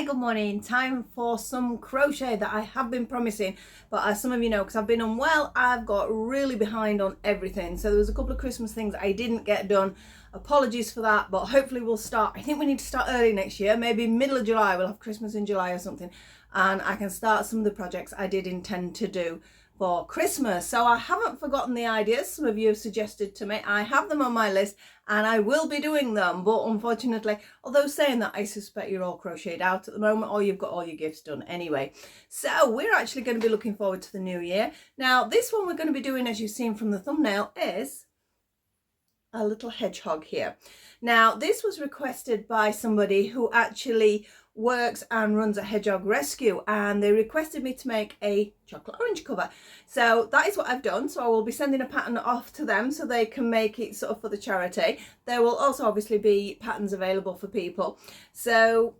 good morning. Time for some crochet that I have been promising, but as some of you know, because I've been unwell, I've got really behind on everything. So there was a couple of Christmas things I didn't get done. Apologies for that, but hopefully we'll start. I think we need to start early next year, maybe middle of July. We'll have Christmas in July or something, and I can start some of the projects I did intend to do for Christmas. So I haven't forgotten the ideas some of you have suggested to me. I have them on my list and I will be doing them, but unfortunately, although saying that, I suspect you're all crocheted out at the moment, or you've got all your gifts done anyway. So we're actually going to be looking forward to the new year. Now this one we're going to be doing, as you've seen from the thumbnail, is a little hedgehog here. Now this was requested by somebody who actually works and runs a hedgehog rescue, and they requested me to make a chocolate orange cover. So that is what I've done. So I will be sending a pattern off to them so they can make it sort of for the charity. There will also obviously be patterns available for people. So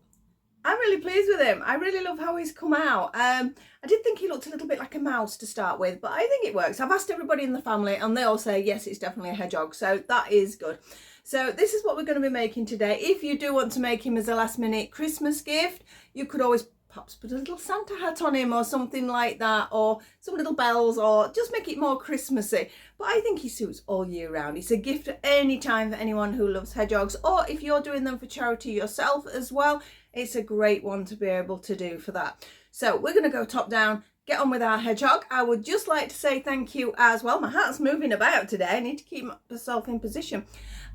I'm really pleased with him. I really love how he's come out. I did think he looked a little bit like a mouse to start with, but I think it works. I've asked everybody in the family and they all say, yes, it's definitely a hedgehog. So that is good. So this is what we're going to be making today. If you do want to make him as a last minute Christmas gift, you could always perhaps put a little Santa hat on him or something like that, or some little bells, or just make it more Christmassy. But I think he suits all year round. It's a gift at any time for anyone who loves hedgehogs, or if you're doing them for charity yourself as well, it's a great one to be able to do for that. So we're going to go top down, get on with our hedgehog. I would just like to say thank you as well. My hat's moving about today. I need to keep myself in position.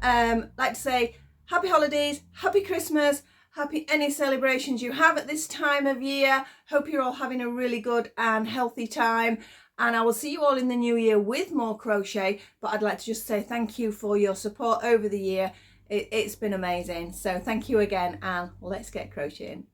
Like to say happy holidays, happy Christmas, happy any celebrations you have at this time of year. Hope you're all having a really good and healthy time. And I will see you all in the new year with more crochet. But I'd like to just say thank you for your support over the year. It's been amazing. So thank you again, and let's get crocheting.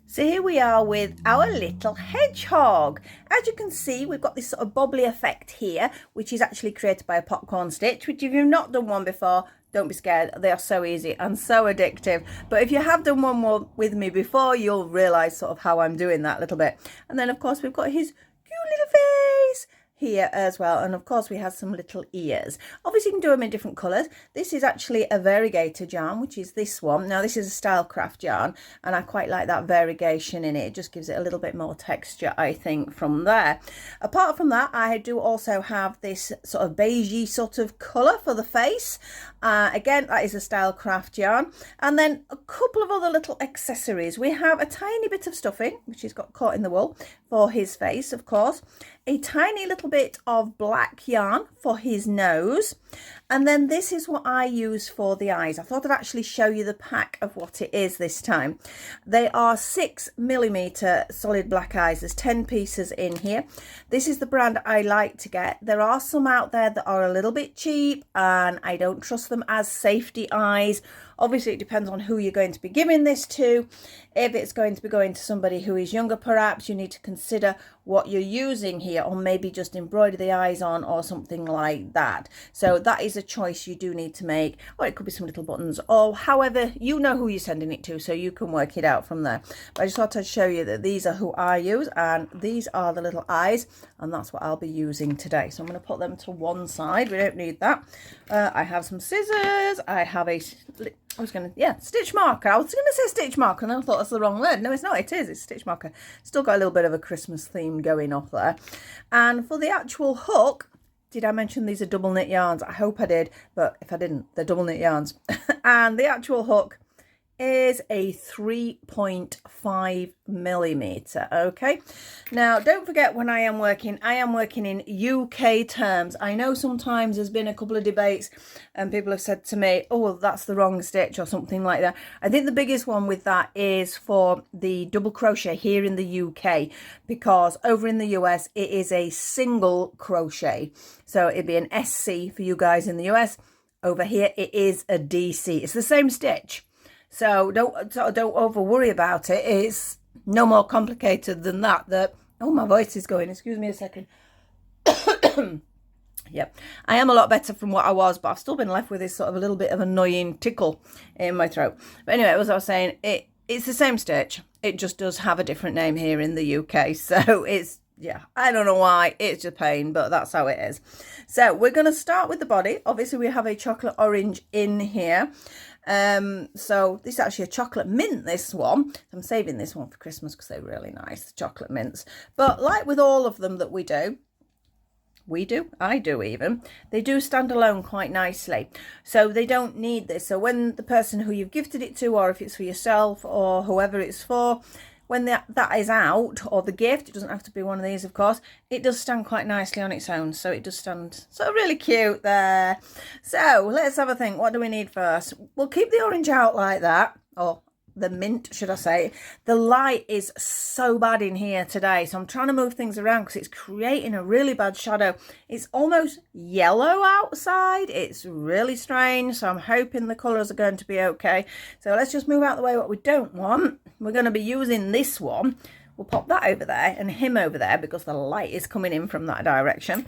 So here we are with our little hedgehog. As you can see, we've got this sort of bobbly effect here, which is actually created by a popcorn stitch, which if you've not done one before, don't be scared. They are so easy and so addictive. But if you have done one more with me before, you'll realise sort of how I'm doing that little bit. And then, of course, we've got his cute little face here as well, and of course we have some little ears. Obviously you can do them in different colours. This is actually a variegated yarn, which is this one. Now this is a Stylecraft yarn, and I quite like that variegation in it. It just gives it a little bit more texture, I think, from there. Apart from that, I do also have this sort of beigey sort of colour for the face. Again, that is a Stylecraft yarn, and then a couple of other little accessories. We have a tiny bit of stuffing, which has got caught in the wool, for his face, of course. A tiny little bit of black yarn for his nose, and then this is what I use for the eyes. I thought I'd actually show you the pack of what it is this time. They are 6mm solid black eyes. There's 10 pieces in here. This is the brand I like to get. There are some out there that are a little bit cheap and I don't trust them as safety eyes. Obviously it depends on who you're going to be giving this to. If it's going to be going to somebody who is younger, perhaps you need to consider what you're using here, or maybe just embroider the eyes on or something like that. So that is a choice you do need to make, or it could be some little buttons, or however, you know who you're sending it to, so you can work it out from there. But I just thought I'd show you that these are who I use, and these are the little eyes, and that's what I'll be using today. So I'm going to put them to one side. We don't need that. I have some scissors. I have a stitch marker. I was going to say stitch marker, and I thought that's the wrong word. No, it's not. It is. It's stitch marker. Still got a little bit of a Christmas theme going off there. And for the actual hook, did I mention these are double knit yarns? I hope I did, but if I didn't, they're double knit yarns. And the actual hook is a 3.5mm. Okay, now don't forget, when I am working in UK terms. I know sometimes there's been a couple of debates and people have said to me, oh well, that's the wrong stitch or something like that. I think the biggest one with that is for the double crochet here in the UK, because over in the US it is a single crochet, so it'd be an SC for you guys in the US. Over here it is a DC. It's the same stitch. So don't over worry about it. It's no more complicated than that. Oh, my voice is going. Excuse me a second. Yep, I am a lot better from what I was, but I've still been left with this sort of a little bit of annoying tickle in my throat. But anyway, as I was saying, it's the same stitch. It just does have a different name here in the UK. So it's yeah, I don't know why, it's a pain, but that's how it is. So we're going to start with the body. Obviously we have a chocolate orange in here. So this is actually a chocolate mint, this one. I'm saving this one for Christmas because they're really nice, the chocolate mints. But like with all of them that I do even, they do stand alone quite nicely. So they don't need this. So when the person who you've gifted it to, or if it's for yourself or whoever it's for, when that is out, or the gift, it doesn't have to be one of these, of course, it does stand quite nicely on its own. So it does stand so really cute there. So let's have a think. What do we need first? We'll keep the orange out like that, or the mint, should I say. The light is so bad in here today, so I'm trying to move things around because it's creating a really bad shadow. It's almost yellow outside. It's really strange, so I'm hoping the colours are going to be okay. So let's just move out the way what we don't want. We're going to be using this one. We'll pop that over there and him over there because the light is coming in from that direction.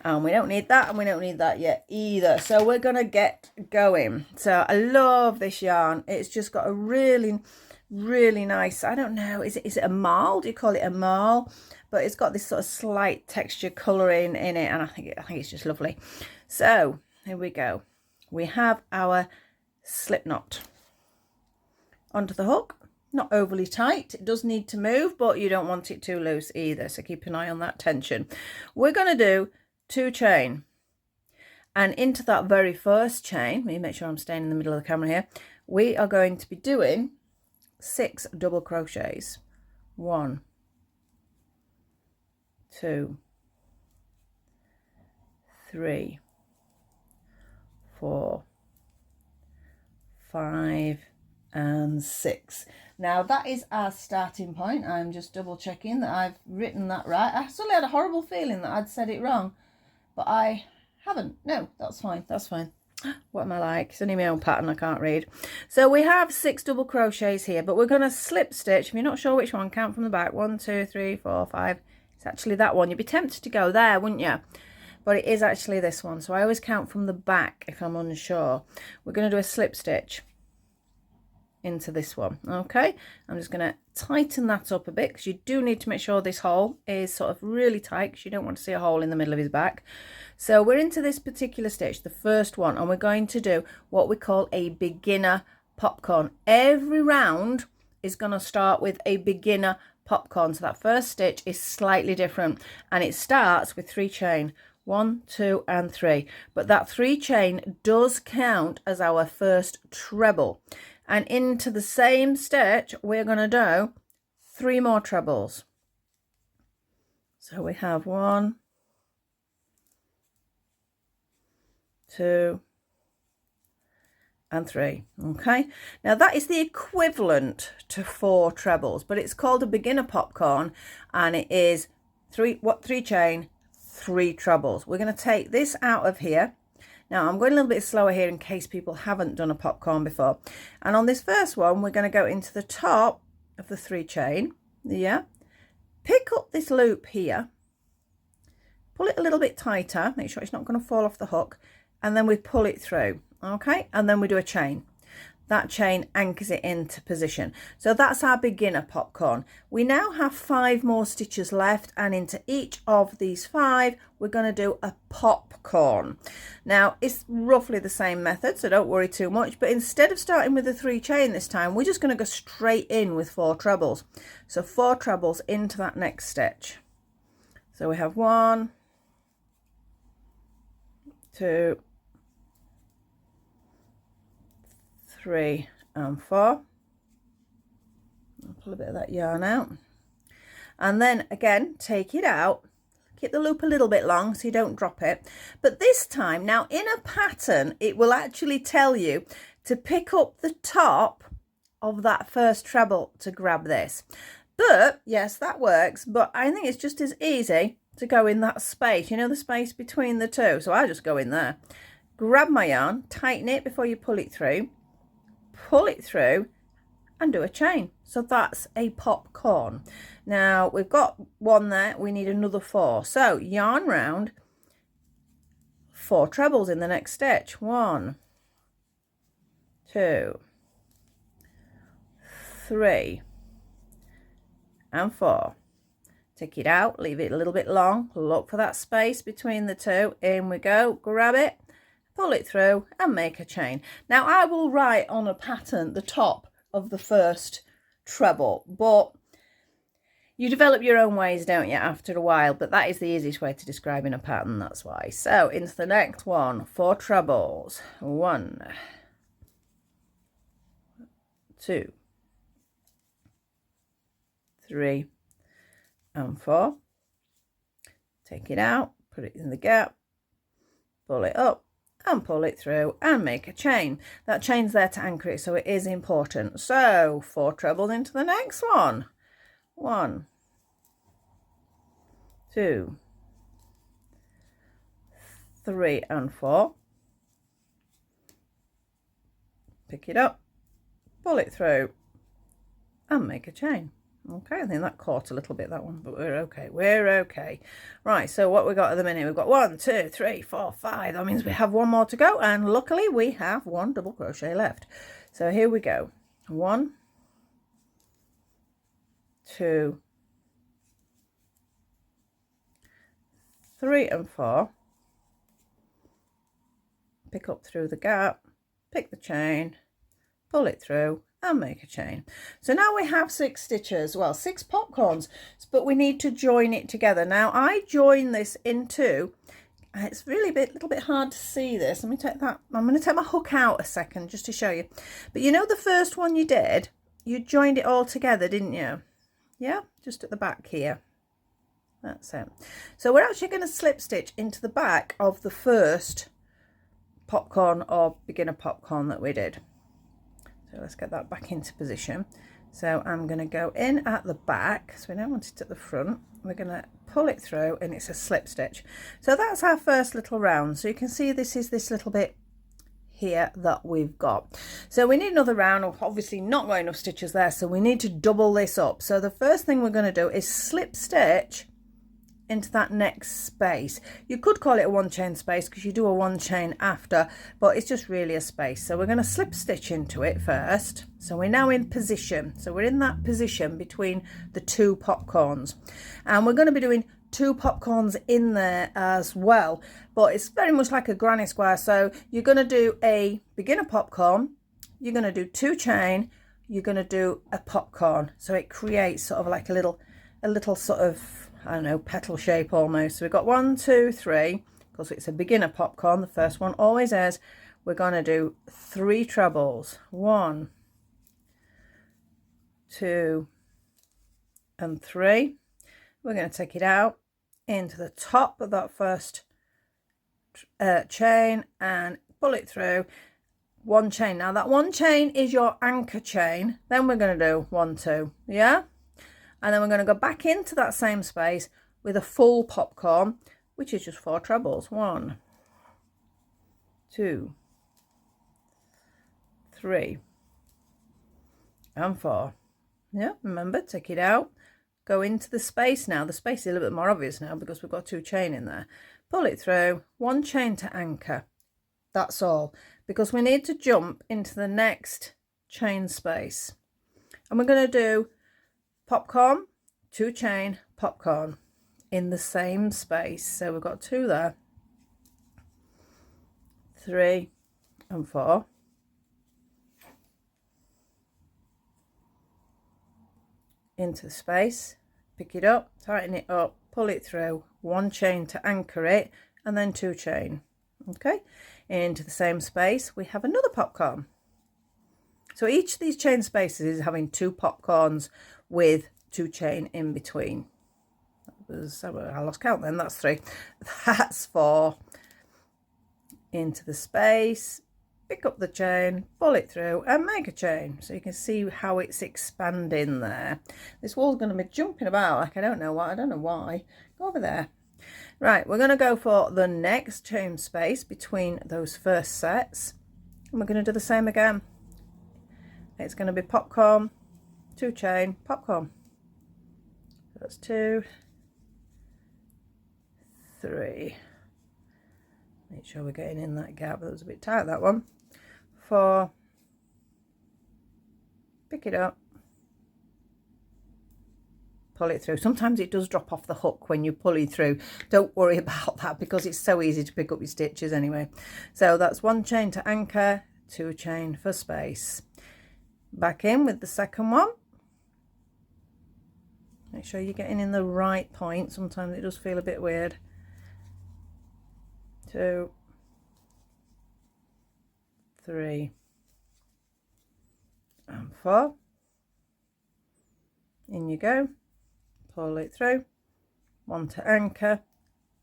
And we don't need that, and we don't need that yet either. So we're going to get going. So I love this yarn. It's just got a really, really nice, I don't know, is it a marl? Do you call it a marl? But it's got this sort of slight texture colouring in it, and I think it's just lovely. So here we go. We have our slip knot onto the hook. Not overly tight. It does need to move, but you don't want it too loose either. So keep an eye on that tension. We're going to do 2 chain, and into that very first chain, let me make sure I'm staying in the middle of the camera here, we are going to be doing 6 double crochets. 1, 2, 3, 4, 5 and 6. Now that is our starting point. I'm just double checking that I've written that right. I suddenly had a horrible feeling that I'd said it wrong, but I haven't. No, that's fine. That's fine. What am I like? It's only my own pattern. I can't read. So we have 6 double crochets here, but we're going to slip stitch. If you're not sure which one, count from the back. 1, 2, 3, 4, 5. It's actually that one. You'd be tempted to go there, wouldn't you? But it is actually this one. So I always count from the back if I'm unsure. We're going to do a slip stitch into this one. Okay, I'm just going to tighten that up a bit because you do need to make sure this hole is sort of really tight because you don't want to see a hole in the middle of his back. So we're into this particular stitch, the first one, and we're going to do what we call a beginner popcorn. Every round is going to start with a beginner popcorn. So that first stitch is slightly different, and it starts with 3 chain. 1, 2 and 3, but that 3 chain does count as our first treble. And into the same stitch we're going to do 3 more trebles. So we have 1, 2 and 3. Okay, now that is the equivalent to 4 trebles, but it's called a beginner popcorn, and it is 3 chain, 3 trebles. We're going to take this out of here. Now I'm going a little bit slower here in case people haven't done a popcorn before. And on this first one, we're going to go into the top of the 3 chain. Yeah. Pick up this loop here. Pull it a little bit tighter. Make sure it's not going to fall off the hook. And then we pull it through. Okay. And then we do a chain. That chain anchors it into position. So that's our beginner popcorn. We now have 5 more stitches left, and into each of these 5 we're going to do a popcorn. Now it's roughly the same method, so don't worry too much, but instead of starting with the 3 chain this time, we're just going to go straight in with 4 trebles. So 4 trebles into that next stitch. So we have 1, 2, 3 and 4. I'll pull a bit of that yarn out, and then again take it out, keep the loop a little bit long so you don't drop it. But this time, now in a pattern, it will actually tell you to pick up the top of that first treble to grab this. But yes, that works, but I think it's just as easy to go in that space, you know, the space between the 2. So I just go in there, grab my yarn, tighten it before you pull it through, and do a chain. So that's a popcorn. Now we've got 1 there, we need another 4. So yarn round, 4 trebles in the next stitch. 1, 2, 3 and 4. take it out, leave it a little bit long, look for that space between the two, in we go, grab it, pull it through and make a chain. Now I will write on a pattern the top of the first treble, but you develop your own ways, don't you, after a while, but that is the easiest way to describe in a pattern, that's why. So into the next one, 4 trebles, 1, 2, 3 and 4. Take it out, put it in the gap, pull it up and pull it through and make a chain. That chain's there to anchor it, so it is important. So 4 trebles into the next one. 1, 2, 3 and 4. Pick it up, pull it through and make a chain. Okay, I think that caught a little bit, that one, but we're okay. We're okay. Right, so what we got at the minute, we've got 1, 2, 3, 4, 5. That means we have 1 more to go, and luckily we have 1 double crochet left. So here we go. 1, 2, 3 and 4. Pick up through the gap, pick the chain, pull it through and make a chain. So now we have 6 stitches, well 6 popcorns, but we need to join it together. Now I join this into, it's really a little bit hard to see this. Let me take that, I'm going to take my hook out a second just to show you. But you know the first one you did, you joined it all together, didn't you? Yeah, just at the back here. That's it. So we're actually going to slip stitch into the back of the first popcorn or beginner popcorn that we did. So let's get that back into position. So I'm going to go in at the back, so we don't want it at the front. We're going to pull it through and it's a slip stitch. So that's our first little round. So you can see this is this little bit here that we've got. So we need another round. We've obviously not got enough stitches there, so we need to double this up. So the first thing we're going to do is slip stitch into that next space. You could call it a 1 chain space because you do a 1 chain after, but it's just really a space. So we're going to slip stitch into it first. So we're now in position. So we're in that position between the 2 popcorns, and we're going to be doing 2 popcorns in there as well, but it's very much like a granny square. So you're going to do a beginner popcorn, you're going to do 2 chain, you're going to do a popcorn, so it creates sort of like a little sort of, I don't know, petal shape almost. So we've got 1, 2, 3, because it's a beginner popcorn, the first one always is. We're going to do 3 trebles, 1, 2 and 3. We're going to take it out into the top of that first chain and pull it through, 1 chain. Now that 1 chain is your anchor chain. Then we're going to do 1, 2, yeah, and then we're going to go back into that same space with a full popcorn, which is just 4 trebles, 1, 2, 3 and 4. Yeah, remember, take it out, go into the space. Now the space is a little bit more obvious now because we've got 2 chain in there. Pull it through, 1 chain to anchor, that's all, because we need to jump into the next chain space, and we're going to do popcorn, 2 chain, popcorn in the same space. So we've got 2 there, 3 and 4, into the space, pick it up, tighten it up, pull it through, 1 chain to anchor it, and then 2 chain. Okay, into the same space we have another popcorn. So each of these chain spaces is having 2 popcorns with 2 chain in between. That was, I lost count then, that's 3. That's 4. Into the space, pick up the chain, pull it through and make a chain. So you can see how it's expanding there. This wall's going to be jumping about like I don't know why. Go over there. Right, we're going to go for the next chain space between those first sets, and we're going to do the same again. It's going to be popcorn, 2 chain, popcorn. That's 2, 3. Make sure we're getting in that gap. That was a bit tight, that one. 4. Pick it up. pull it through. Sometimes it does drop off the hook when you pull it through. Don't worry about that because it's so easy to pick up your stitches anyway. So that's 1 chain to anchor, 2 chain for space. Back in with the second one. Make sure you're getting in the right point. Sometimes it does feel a bit weird. 2, 3 and 4. In you go. Pull it through. 1 to anchor,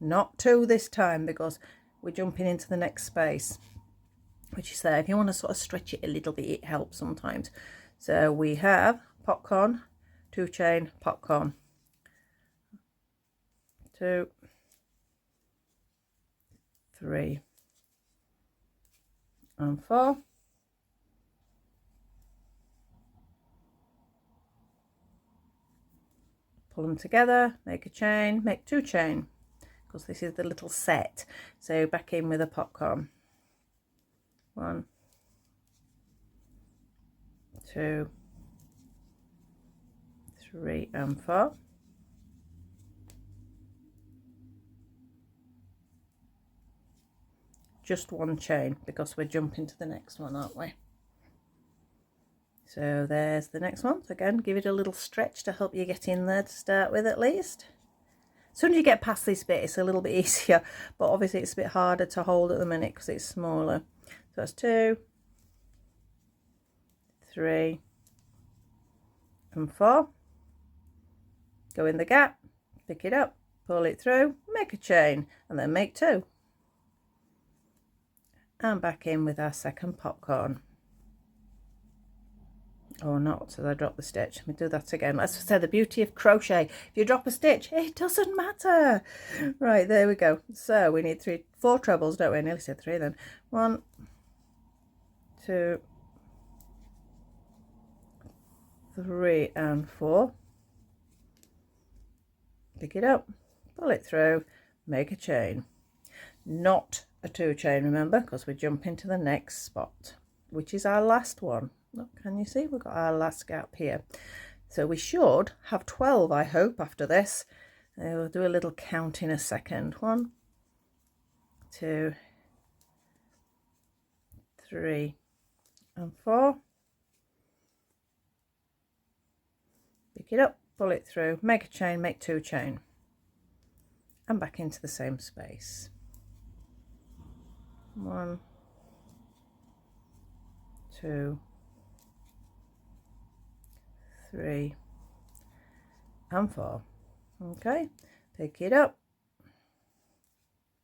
not 2 this time because we're jumping into the next space, which is there. If you want to sort of stretch it a little bit, it helps sometimes. So we have popcorn, 2 chain, popcorn, 2, 3 and 4. Pull them together, make a chain, make 2 chain because this is the little set. So back in with a popcorn. 1, 2, 3 and 4. Just 1 chain because we're jumping to the next one, aren't we? So there's the next one. So again, give it a little stretch to help you get in there to start with at least. As soon as you get past this bit, it's a little bit easier, but obviously it's a bit harder to hold at the minute because it's smaller. So that's 2, 3 and 4. Go in the gap, pick it up, pull it through, make a chain, and then make 2. And back in with our second popcorn. Or not, so I drop the stitch. Let me do that again. As I said, the beauty of crochet, if you drop a stitch, it doesn't matter. Right, there we go. So we need 4 trebles, don't we? I nearly said 3 then. 1, 2, 3 and 4. Pick it up, pull it through, make a chain. Not a 2 chain, remember, because we jump into the next spot, which is our last one. Look, can you see? We've got our last gap here. So we should have 12, I hope, after this. We'll do a little count in a second. 1, 2, 3 and 4. Pick it up, pull it through, make a chain, make 2 chain. And back into the same space. 1, 2, 3 and 4. Okay, pick it up,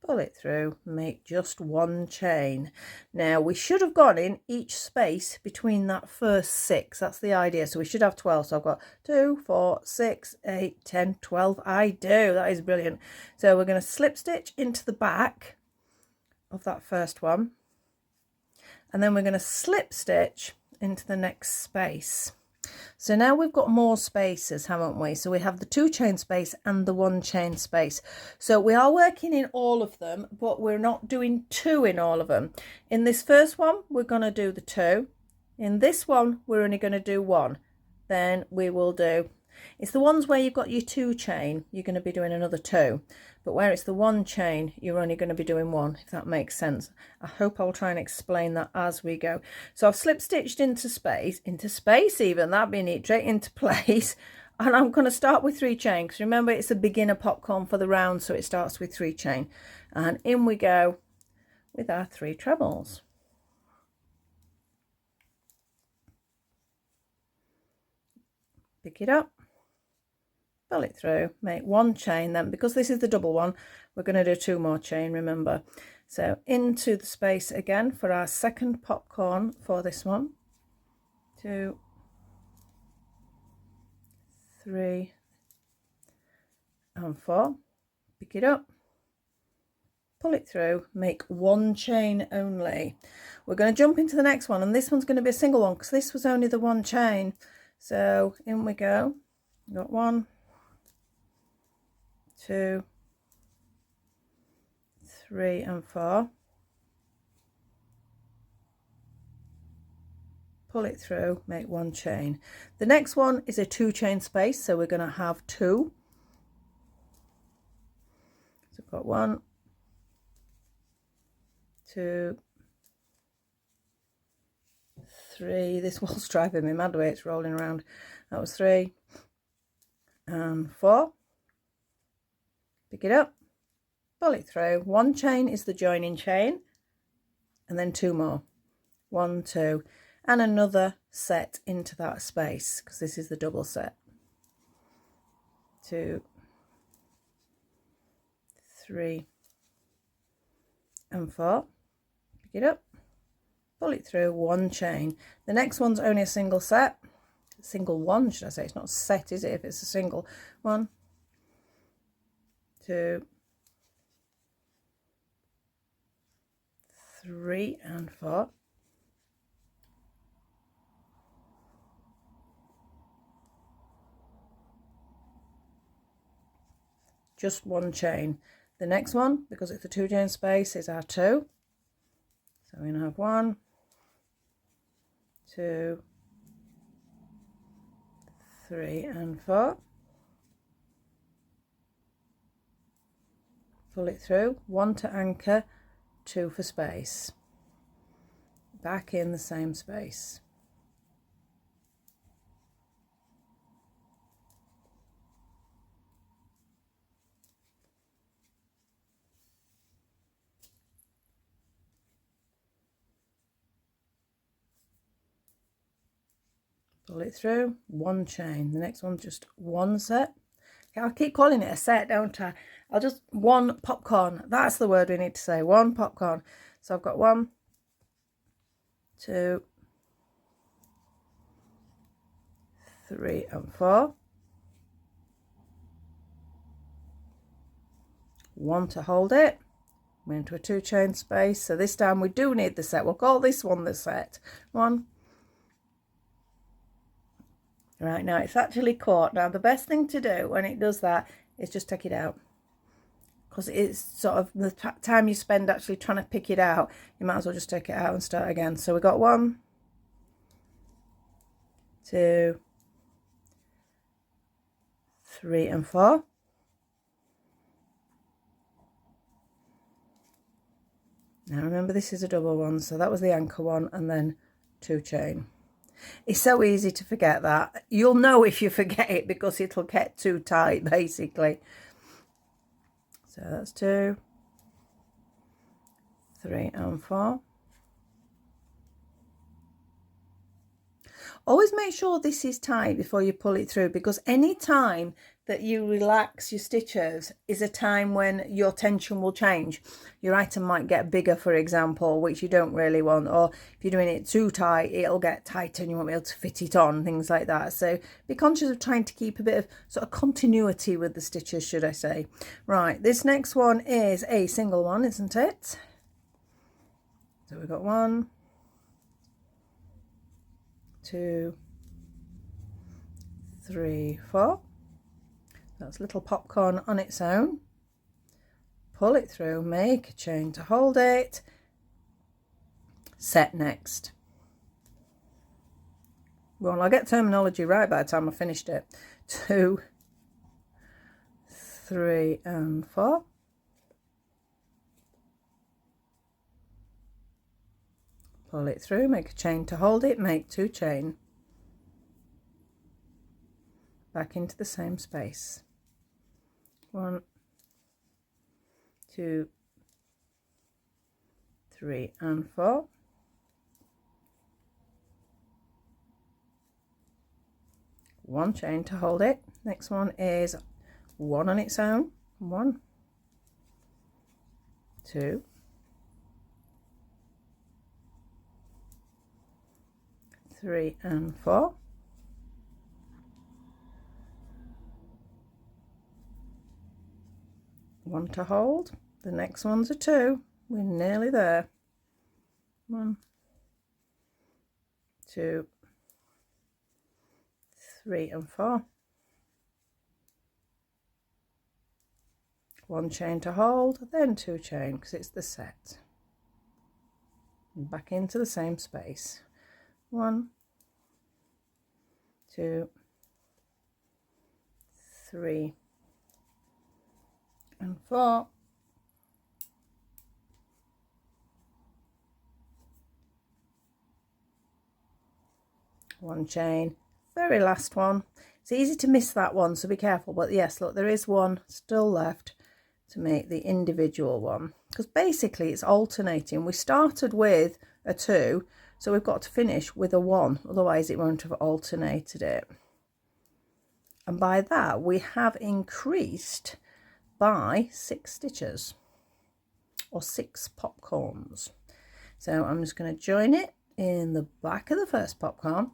pull it through, make just 1 chain. Now we should have gone in each space between that first 6. That's the idea. So we should have 12. So I've got 2, 4, 6, 8, 10, 12. I do. That is brilliant. So we're going to slip stitch into the back of that first one, and then we're going to slip stitch into the next space. So now we've got more spaces, haven't we? So we have the 2 chain space and the 1 chain space. So we are working in all of them, but we're not doing 2 in all of them. In this first one, we're going to do the 2. In this one, we're only going to do 1. Then we will do, it's the ones where you've got your 2 chain, you're going to be doing another 2. But where it's the 1 chain, you're only going to be doing 1, if that makes sense. I hope I'll try and explain that as we go. So I've slip stitched into space even, that'd be neat, straight into place. And I'm going to start with 3 chain, because remember it's a beginner popcorn for the round, so it starts with 3 chain. And in we go with our 3 trebles. Pick it up, pull it through, make 1 chain. Then because this is the double one, we're going to do 2 more chain, remember. So into the space again for our second popcorn for this one. 2, 3 and 4. Pick it up, pull it through, make 1 chain only. We're going to jump into the next one, and this one's going to be a single one because this was only the 1 chain. So in we go. Got 1, 2, 3 and 4. pull it through, make one chain. The next one is a 2 chain space, so we're going to have 2. So I've got 1, 2, 3. This wall's driving me mad the way it's rolling around. That was 3 and 4. Pick it up, pull it through. 1 chain is the joining chain, and then 2 more. 1, 2, and another set into that space, because this is the double set. 2, 3 and 4. Pick it up, pull it through. 1 chain. The next one's only a single set, single one should I say. It's not a set, is it, if it's a single. 1, 2, 3 and 4. Just 1 chain. The next one, because it's a 2 chain space, is our 2. So we're going to have 1, 2, 3 and 4. Pull it through. 1 to anchor, 2 for space. Back in the same space. Pull it through. 1 chain. The next one's just 1 set. I keep calling it a set, don't I? I'll just 1 popcorn. That's the word we need to say. 1 popcorn. So I've got 1, 2, 3 and 4. 1 to hold it. We're into a 2 chain space. So this time we do need the set. We'll call this one the set. 1. Right, now it's actually caught. Now the best thing to do when it does that is just take it out, because it's sort of the time you spend actually trying to pick it out, you might as well just take it out and start again. So we got 1, 2, 3 and 4. Now remember, this is a double one, so that was the anchor one, and then 2 chain. It's so easy to forget that. You'll know if you forget it because it'll get too tight, basically. So that's 2, 3 and 4. Always make sure this is tight before you pull it through, because any time that you relax your stitches is a time when your tension will change. Your item might get bigger, for example, which you don't really want, or if you're doing it too tight, it'll get tighter and you won't be able to fit it on, things like that. So be conscious of trying to keep a bit of sort of continuity with the stitches, should I say. Right, this next one is a single one, isn't it? So we've got 1, 2, 3, 4. That's little popcorn on its own. Pull it through, make a chain to hold it, set next. Well, I'll get terminology right by the time I finished it. 2, 3 and 4. Pull it through, make a chain to hold it, make 2 chain. Back into the same space. 1, 2, 3 and 4. One chain to hold it. Next one is 1 on its own. 1, 2, 3 and 4. One to hold. The next one's a 2. We're nearly there. 1, 2, 3 and 4. One chain to hold, then 2 chain, because it's the set. And back into the same space. 1, 2, 3 and 4. One chain, very last one. It's easy to miss that one, so be careful, but yes, look, there is one still left to make the individual one, because basically it's alternating. We started with a 2, so we've got to finish with a 1, otherwise it won't have alternated it. And by that we have increased by 6 stitches, or 6 popcorns. So I'm just going to join it in the back of the first popcorn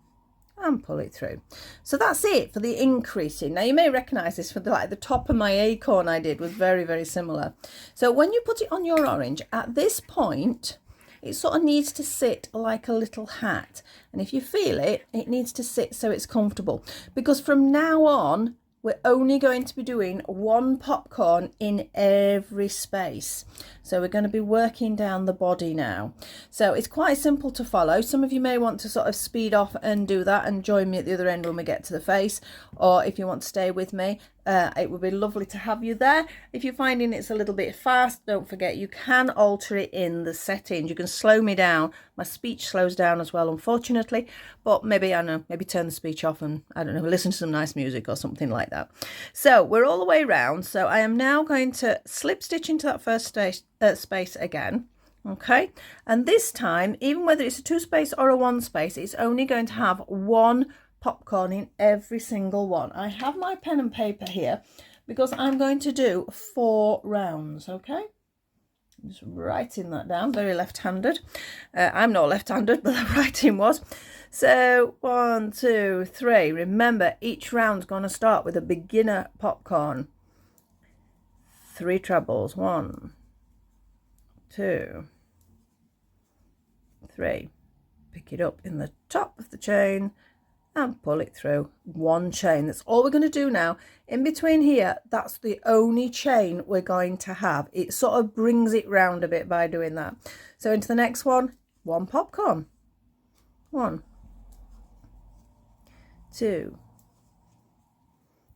and pull it through. So that's it for the increasing. Now you may recognize this for the top of my acorn I did was very, very similar. So when you put it on your orange, at this point it sort of needs to sit like a little hat, and if you feel it, it needs to sit so it's comfortable, because from now on we're only going to be doing 1 popcorn in every space. So we're going to be working down the body now. So it's quite simple to follow. Some of you may want to sort of speed off and do that and join me at the other end when we get to the face. Or if you want to stay with me, it would be lovely to have you there. If you're finding it's a little bit fast, don't forget you can alter it in the settings. You can slow me down. My speech slows down as well, unfortunately. But maybe, I don't know, maybe turn the speech off and, I don't know, listen to some nice music or something like that. So we're all the way around. So I am now going to slip stitch into that first space again. Okay, and this time, even whether it's a 2 space or a 1 space, it's only going to have 1 popcorn in every single one. I have my pen and paper here because I'm going to do 4 rounds. Okay, I'm just writing that down, very left-handed. I'm not left-handed, but the writing was. So 1, 2, 3. Remember, each round's going to start with a beginner popcorn. 3 trebles. 1, 2, 3. Pick it up in the top of the chain and pull it through. 1 chain. That's all we're going to do now. In between here, that's the only chain we're going to have. It sort of brings it round a bit by doing that. So into the next one, 1 popcorn. 1, 2,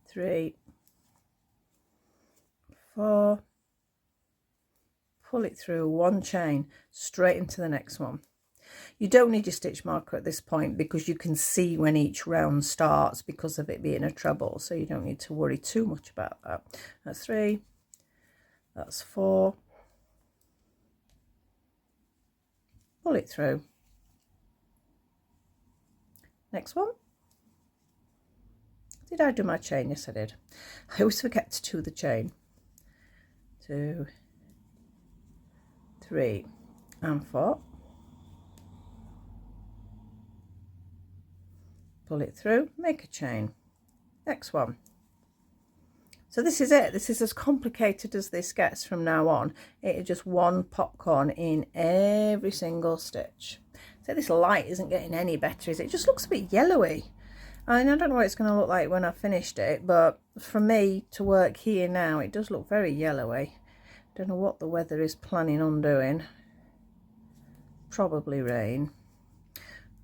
3, 4. Pull it through, 1 chain, straight into the next one. You don't need your stitch marker at this point because you can see when each round starts because of it being a treble, so you don't need to worry too much about that. That's 3, that's 4. Pull it through. Next one. Did I do my chain? Yes, I did. I always forget to do the chain. 2, 3 and 4. Pull it through, make a chain. Next one. So this is it. This is as complicated as this gets from now on. It is just 1 popcorn in every single stitch. So this light isn't getting any better, is it? It just looks a bit yellowy. I don't know what it's going to look like when I've finished it, but for me to work here now, it does look very yellowy. Don't know what the weather is planning on doing. Probably rain.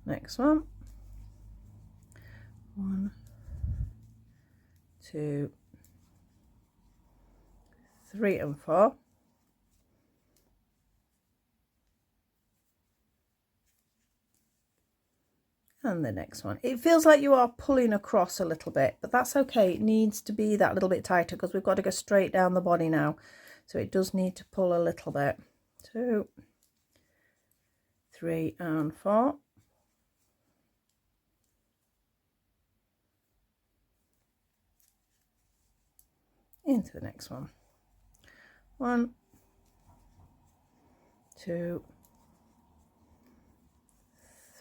Next one. 1, 2, 3 and 4. And the next one. It feels like you are pulling across a little bit, but that's okay. It needs to be that little bit tighter because we've got to go straight down the body now. So it does need to pull a little bit. 2, 3 and 4. Into the next one. 1, 2,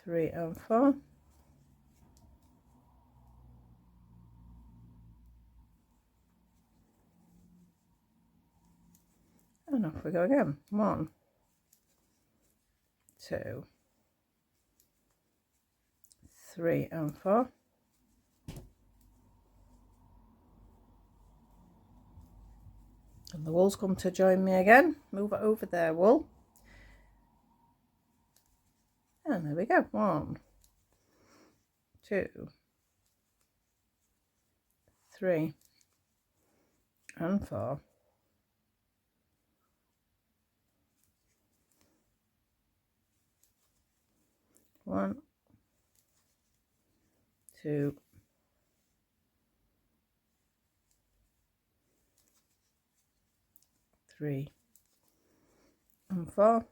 3 and 4. And off we go again. 1, 2, 3 and 4. And the wool's come to join me again. Move it over there, wool. And there we go. 1, 2, 3 and 4. 1, 2, 3 and 4.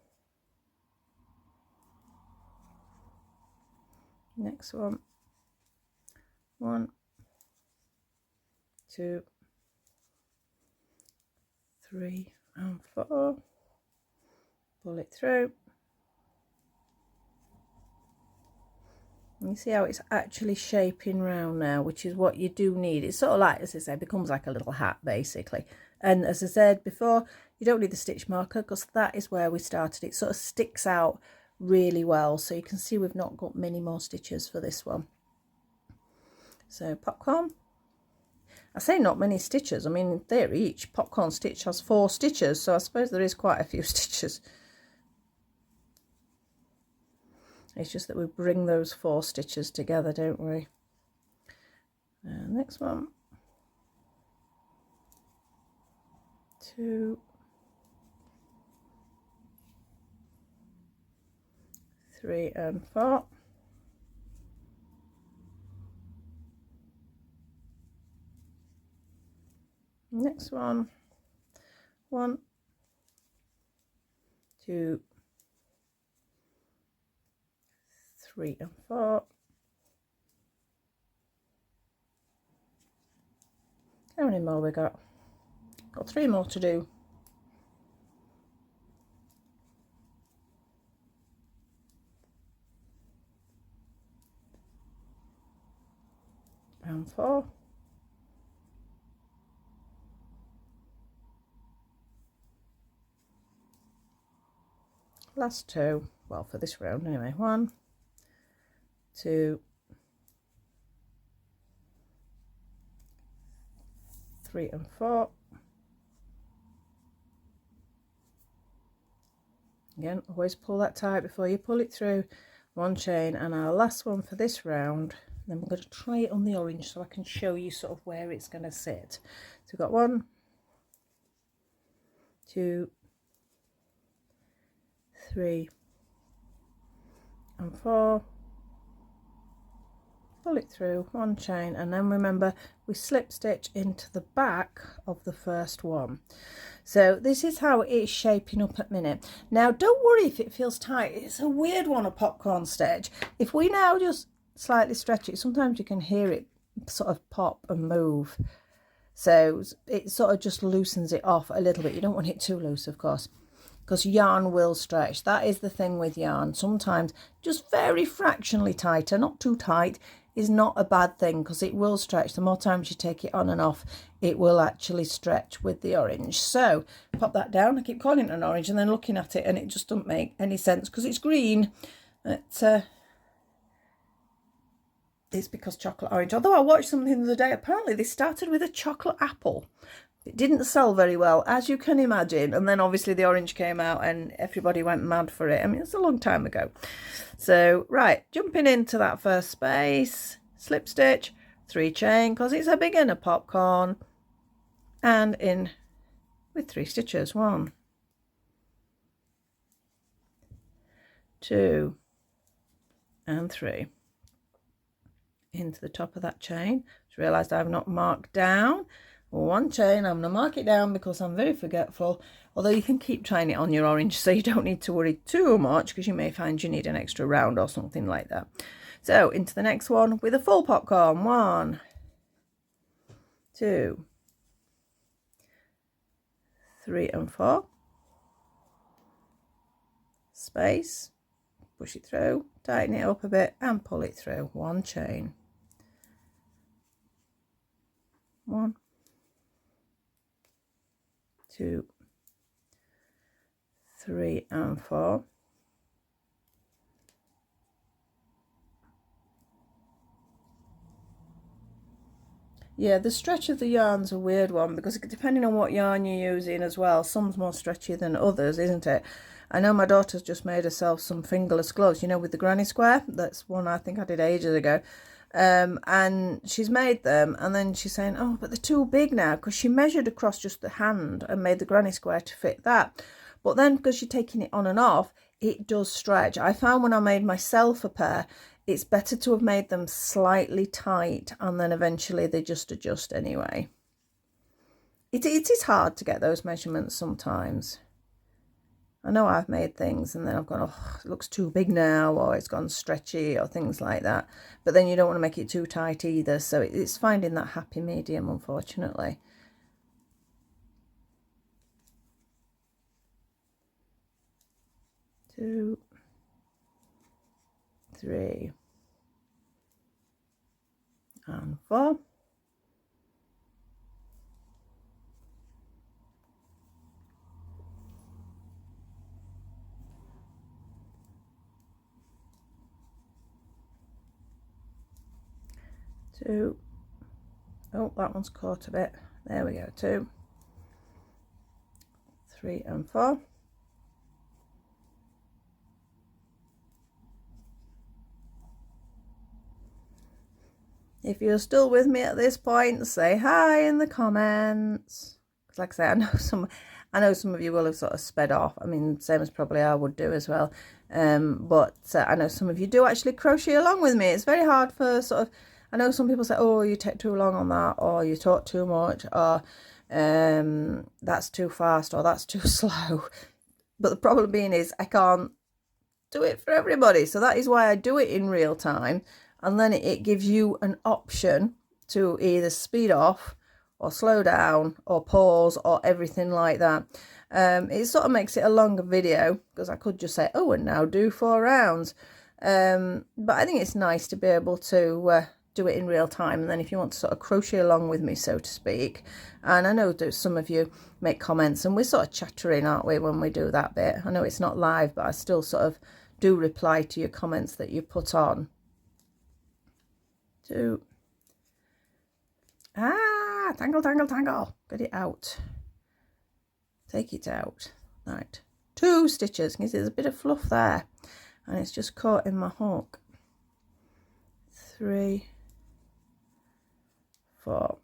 Next one, 1, 2, 3 and 4. Pull it through. And you see how it's actually shaping round now, which is what you do need. It's sort of like, as I said, becomes like a little hat basically. And as I said before, you don't need the stitch marker because that is where we started. It sort of sticks out really well, so you can see we've not got many more stitches for this one. So popcorn, I say not many stitches, I mean in theory each popcorn stitch has 4 stitches, so I suppose there is quite a few stitches. It's just that we bring those 4 stitches together, don't we? Next one, 2, 3 and 4. Next one, 1, 2, 3 and 4. How many more we got? Got 3 more to do. And 4. Last 2, well for this round anyway. 1, 2, 3 and 4. Again, always pull that tight before you pull it through. 1 chain, and our last one for this round. Then we're going to try it on the orange so I can show you sort of where it's going to sit. So we've got 1, 2, 3 and 4. Pull it through, 1 chain, and then remember we slip stitch into the back of the first one. So this is how it's shaping up at minute. Now don't worry if it feels tight, it's a weird one, a popcorn stitch. If we now just slightly stretch it, sometimes you can hear it sort of pop and move, so it sort of just loosens it off a little bit. You don't want it too loose, of course, because yarn will stretch. That is the thing with yarn, sometimes just very fractionally tighter, not too tight, is not a bad thing because it will stretch. The more times you take it on and off, it will actually stretch with the orange. So pop that down. I keep calling it an orange and then looking at it and it just doesn't make any sense because it's green. It's because chocolate orange. Although I watched something the other day, apparently they started with a chocolate apple. It didn't sell very well, as you can imagine, and then obviously the orange came out and everybody went mad for it. I mean, it's a long time ago. So right, jumping into that first space, slip stitch, 3 chain because it's a big inner popcorn, and in with 3 stitches, 1, 2 and 3 into the top of that chain. Just realized I've not marked down 1 chain. I'm going to mark it down because I'm very forgetful, although you can keep trying it on your orange, so you don't need to worry too much because you may find you need an extra round or something like that. So into the next one with a full popcorn, 1, 2, 3 and 4, space, push it through, tighten it up a bit and pull it through, 1 chain, 1, 2, 3 and 4. Yeah, the stretch of the yarn's a weird one because depending on what yarn you're using as well, some's more stretchy than others, isn't it? I know my daughter's just made herself some fingerless gloves, you know, with the granny square. That's one I think I did ages ago. And she's made them, and then she's saying, oh, but they're too big now, because she measured across just the hand and made the granny square to fit that. But then because you're taking it on and off, it does stretch. I found when I made myself a pair, it's better to have made them slightly tight, and then eventually they just adjust anyway. It is hard to get those measurements sometimes. I know I've made things and then I've gone, oh, it looks too big now, or it's gone stretchy, or things like that. But then you don't want to make it too tight either. So it's finding that happy medium, unfortunately. Two, three, and four. Two. Oh, that one's caught a bit. There we go. 2, 3, and 4. If you're still with me at this point, say hi in the comments. Because like I say, I know some of you will have sort of sped off. I mean, same as probably I would do as well. But I know some of you do actually crochet along with me. It's very hard for sort of, I know some people say, oh, you take too long on that, or you talk too much, or that's too fast, or that's too slow. But the problem being is I can't do it for everybody. So that is why I do it in real time. And then it gives you an option to either speed off or slow down or pause or everything like that. It sort of makes it a longer video, because I could just say, oh, and now do 4 rounds. But I think it's nice to be able to do it in real time. And then if you want to sort of crochet along with me, so to speak, and I know that some of you make comments and we're sort of chattering, aren't we, when we do that bit. I know it's not live, but I still sort of do reply to your comments that you put on. 2. Tangle, tangle, tangle. Get it out. Take it out. Right. 2 stitches. You can see there's a bit of fluff there, and it's just caught in my hook. 3, 4.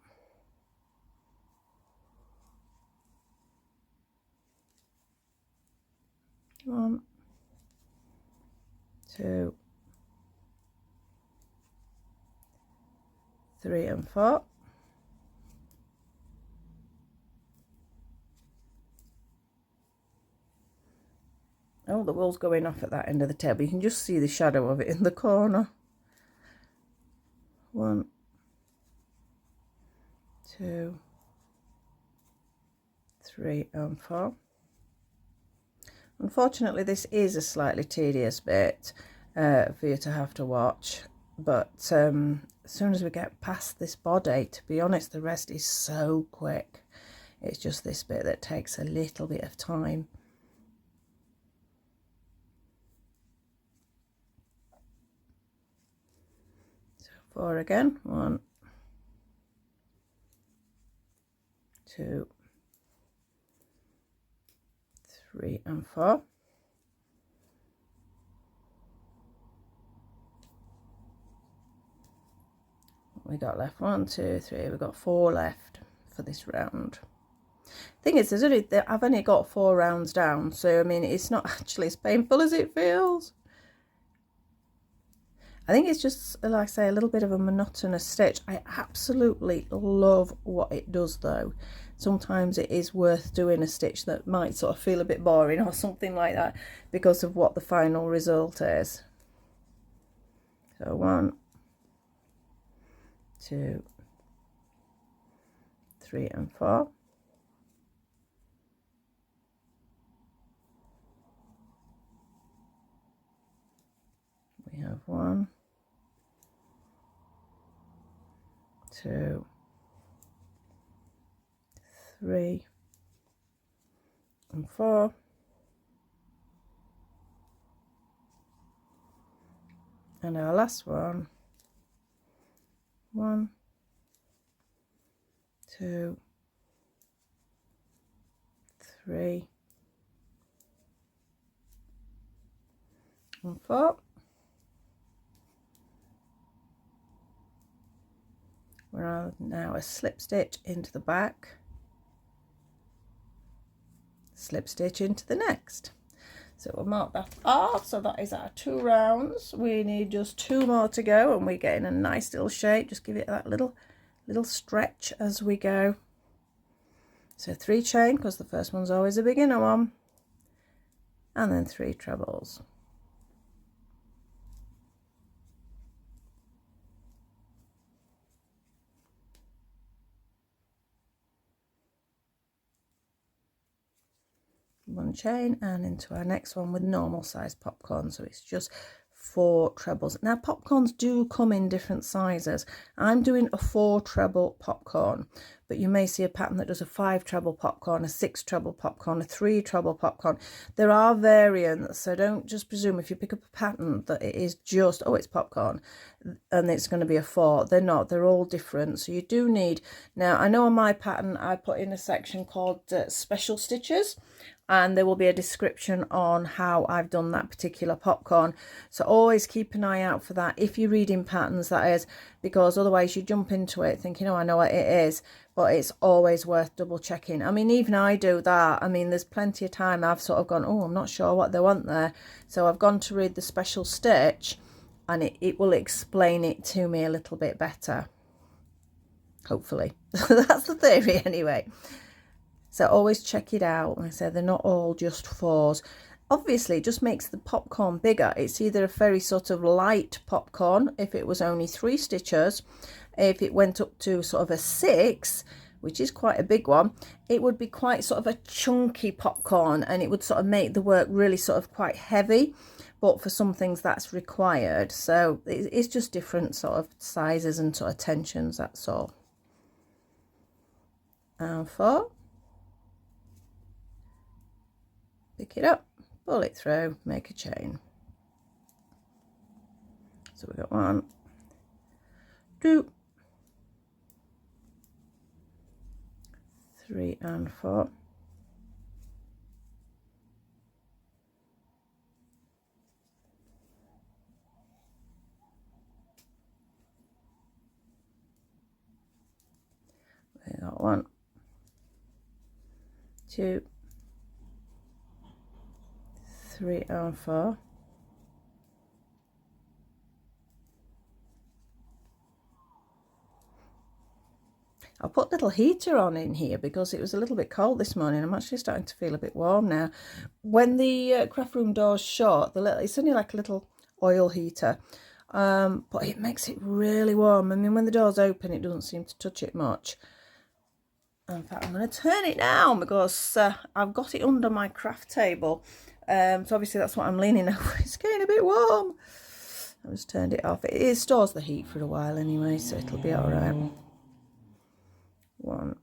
1, 2, 3, and 4. Oh, the wool's going off at that end of the tail, but you can just see the shadow of it in the corner. 1, 2, 3, and 4. Unfortunately, this is a slightly tedious bit for you to have to watch, but as soon as we get past this body, to be honest, the rest is so quick. It's just this bit that takes a little bit of time. So 4 again. 1, 2, 3, and 4. We got left 1, 2, 3. We've got 4 left for this round. Thing is, I've only got 4 rounds down, so I mean, it's not actually as painful as it feels. I think it's just, like I say, a little bit of a monotonous stitch. I absolutely love what it does, though. Sometimes it is worth doing a stitch that might sort of feel a bit boring or something like that, because of what the final result is. So 1, 2, 3, and 4. We have 1, 2, 3, and 4. And our last one. 1, 2, 3, and 4. we're now a slip stitch into the back, slip stitch into the next. So we'll mark that off. So that is our 2 rounds. We need just 2 more to go, and we're getting a nice little shape. Just give it that little stretch as we go. So 3 chain, because the first one's always a beginner one, and then 3 trebles. One chain and into our next one with normal size popcorn. So it's just 4 trebles. Now popcorns do come in different sizes. I'm doing a 4 treble popcorn, but you may see a pattern that does a 5 treble popcorn, a 6 treble popcorn, a 3 treble popcorn. There are variants, so don't just presume if you pick up a pattern that it is just, oh, it's popcorn and it's going to be a 4. They're not, they're all different. So you do need, now I know on my pattern I put in a section called special stitches, and there will be a description on how I've done that particular popcorn. So always keep an eye out for that if you're reading patterns, that is, because otherwise you jump into it thinking, oh, I know what it is, but it's always worth double checking. I mean, even I do that. I mean, there's plenty of time I've sort of gone, oh, I'm not sure what they want there. So I've gone to read the special stitch, and it will explain it to me a little bit better. Hopefully. That's the theory anyway. So always check it out. Like I said, they're not all just 4s. Obviously, it just makes the popcorn bigger. It's either a very sort of light popcorn if it was only 3 stitches. If it went up to sort of a 6, which is quite a big one, it would be quite sort of a chunky popcorn, and it would sort of make the work really sort of quite heavy. But for some things that's required. So it's just different sort of sizes and sort of tensions, that's all. And 4. Pick it up, pull it through, make a chain. So we've got 1, 2, 3 and 4. We got 1, 2, 3 and 4. I'll put a little heater on in here because it was a little bit cold this morning. I'm actually starting to feel a bit warm now. When the craft room door's shut, it's only like a little oil heater, but it makes it really warm. I mean, when the door's open, it doesn't seem to touch it much. In fact, I'm going to turn it down because I've got it under my craft table. So obviously that's what I'm leaning over. It's getting a bit warm. I just turned it off. It stores the heat for a while anyway, so it'll be all right. 1,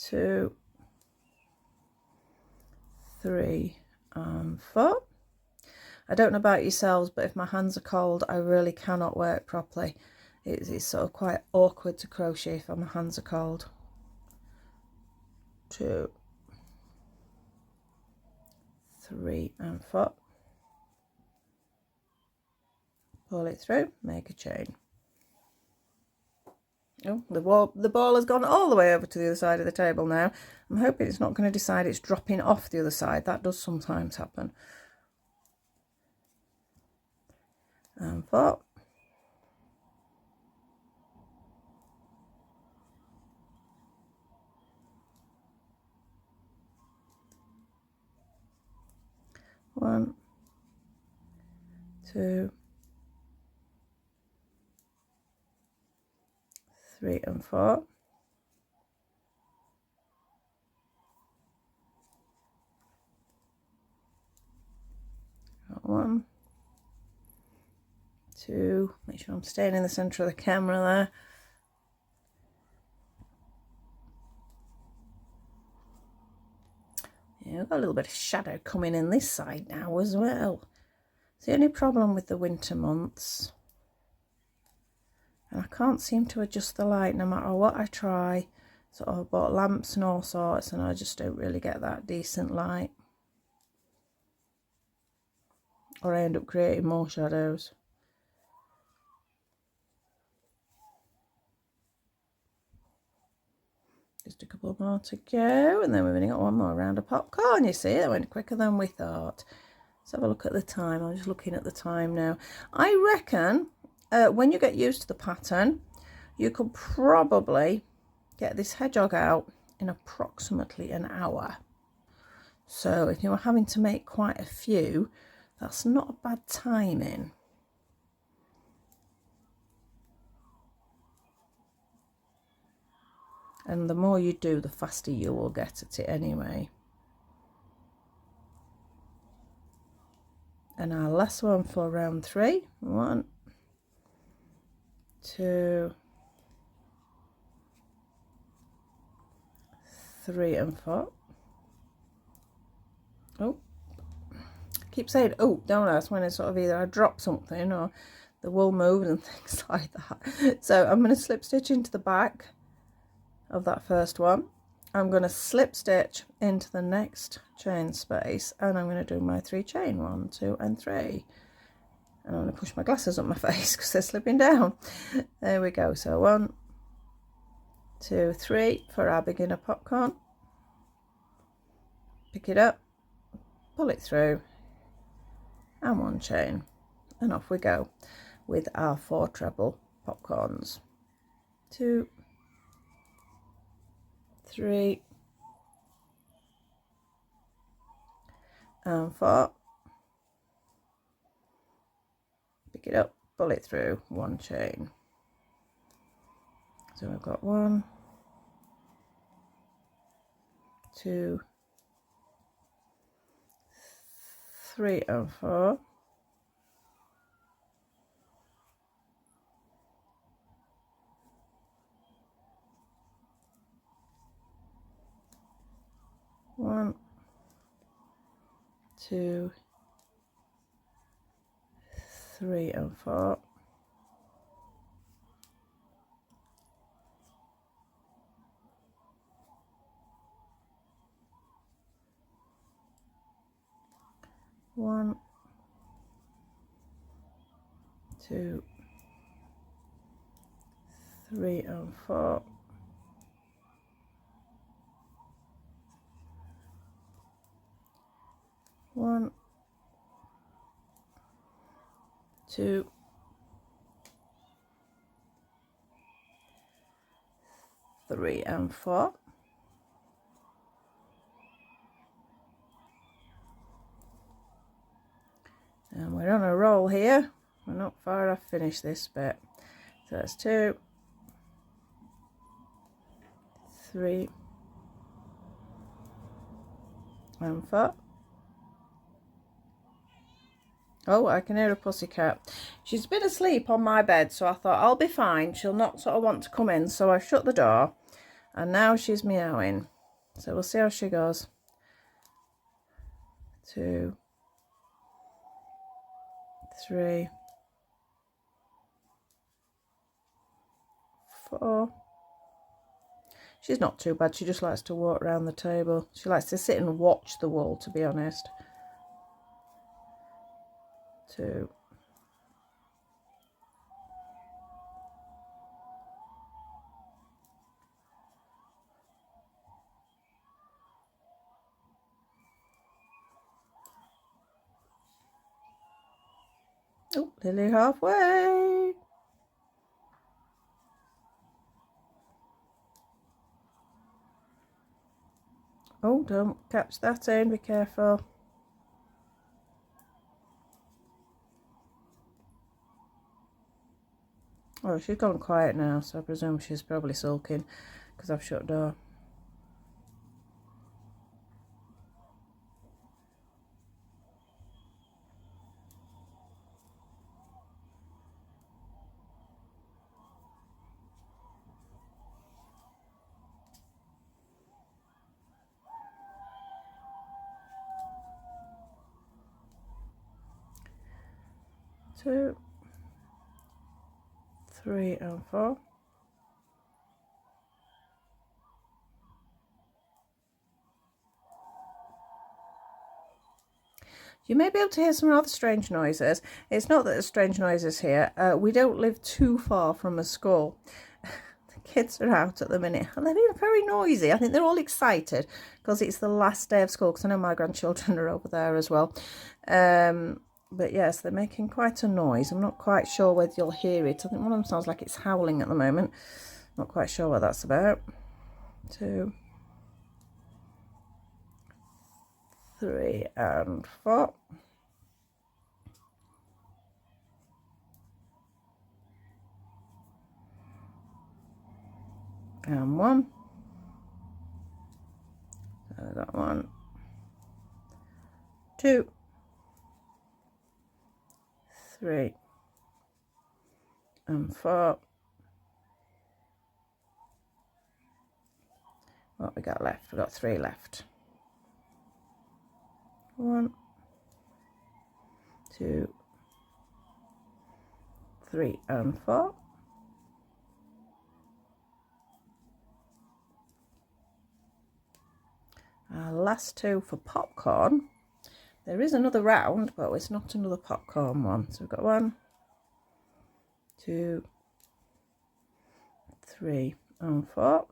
2, 3 and 4. I don't know about yourselves, but if my hands are cold, I really cannot work properly. It's sort of quite awkward to crochet if my hands are cold. 2, 3 and 4. Pull it through, make a chain. Oh, the ball has gone all the way over to the other side of the table now. I'm hoping it's not going to decide it's dropping off the other side. That does sometimes happen. And 4. One, 2, 3 and 4. Got 1, 2. Make sure I'm staying in the centre of the camera there. Yeah, we've got a little bit of shadow coming in this side now as well. It's the only problem with the winter months. And I can't seem to adjust the light no matter what I try. So I've bought lamps and all sorts, and I just don't really get that decent light. Or I end up creating more shadows. couple more to go, and then we've only got one more round of popcorn. You see, that went quicker than we thought. Let's have a look at the time. I'm just looking at the time now. I reckon when you get used to the pattern, you could probably get this hedgehog out in approximately an hour. So if you were having to make quite a few, that's not a bad timing. And the more you do, the faster you will get at it anyway. And our last one for round 3. 1, 2, 3 and 4. Oh, I keep saying oh, don't I? That's when it's sort of either I drop something or the wool moves and things like that. So I'm going to slip stitch into the back of that first one. I'm going to slip stitch into the next chain space, and I'm going to do my 3 chain, 1, 2 and 3. And I'm going to push my glasses up my face because they're slipping down. There we go. So 1, 2, 3 for our beginner popcorn. Pick it up, pull it through, and 1 chain, and off we go with our 4 treble popcorns. 2, 3 and 4. Pick it up, pull it through, 1 chain. So I've got 1, 2, 3 and 4. 1, 2, 3 and 4. 1, 2, 3 and 4. 1, 2, 3 and 4. And we're on a roll here. We're not far off finish this bit. So that's 2, 3 and 4. Oh, I can hear a pussycat. She's been asleep on my bed, so I thought I'll be fine. She'll not sort of want to come in, so I shut the door, and now she's meowing. So we'll see how she goes. 2, 3, 4. She's not too bad. She just likes to walk around the table. She likes to sit and watch the wool, to be honest. 2, 3. Oh, nearly halfway. Oh, don't catch that in, be careful. Oh, she's gone quiet now, so I presume she's probably sulking because I've shut the door. Two, 3 and 4. You may be able to hear some rather strange noises. It's not that there's strange noises here. We don't live too far from a school. kids are out at the minute and they're being very noisy. I think they're all excited because it's the last day of school, because I know my grandchildren are over there as well. But yes, they're making quite a noise. I'm not quite sure whether you'll hear it. I think one of them sounds like it's howling at the moment. Not quite sure what that's about. 2, 3 and 4. And 1. So I got 1, 2, 3 and 4. What we got left? We got 3 left. 1, 2, 3 and 4. Our last 2 for popcorn. There is another round, but it's not another popcorn one. So we've got 1, 2, 3 and 4.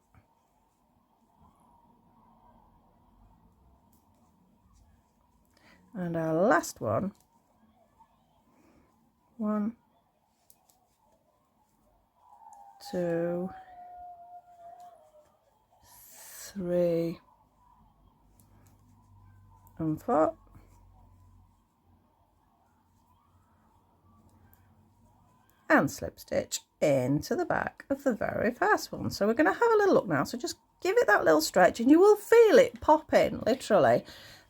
And our last one, 1, 2, 3 and 4. And slip stitch into the back of the very first one. So we're going to have a little look now. So just give it that little stretch and you will feel it pop in, literally.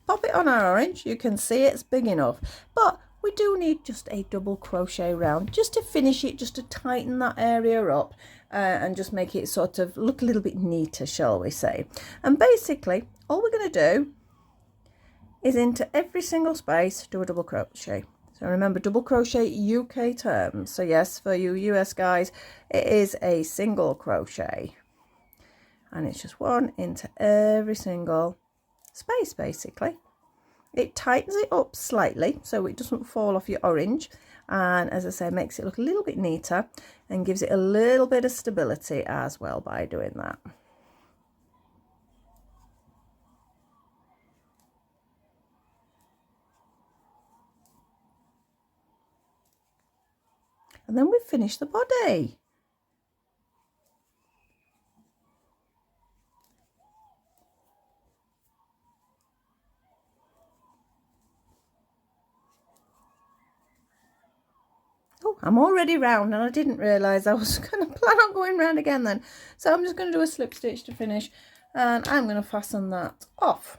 Pop it on our orange. You can see it's big enough. But we do need just a double crochet round just to finish it, just to tighten that area up and just make it sort of look a little bit neater, shall we say. And basically, all we're going to do is into every single space, do a double crochet. So remember, double crochet UK terms. So yes, for you US guys, it is a single crochet. And it's just 1 into every single space, basically. It tightens it up slightly so it doesn't fall off your orange. And as I say, makes it look a little bit neater and gives it a little bit of stability as well by doing that. And then we've finished the body. Oh, I'm already round and I didn't realise I was going to plan on going round again then. So I'm just going to do a slip stitch to finish and I'm going to fasten that off.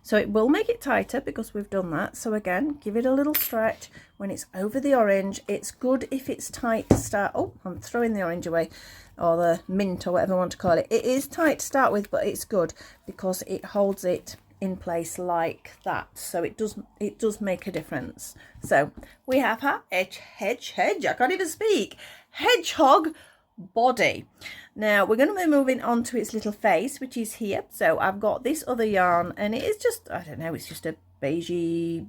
So it will make it tighter because we've done that. So again, give it a little stretch when it's over the orange. It's good if it's tight to start. Oh, I'm throwing the orange away, or the mint, or whatever I want to call it. It is tight to start with, but it's good because it holds it in place like that. So it does make a difference. So we have our I can't even speak, hedgehog body. Now we're going to be moving on to its little face, which is here. So I've got this other yarn and it is just, I don't know, it's just a beigey,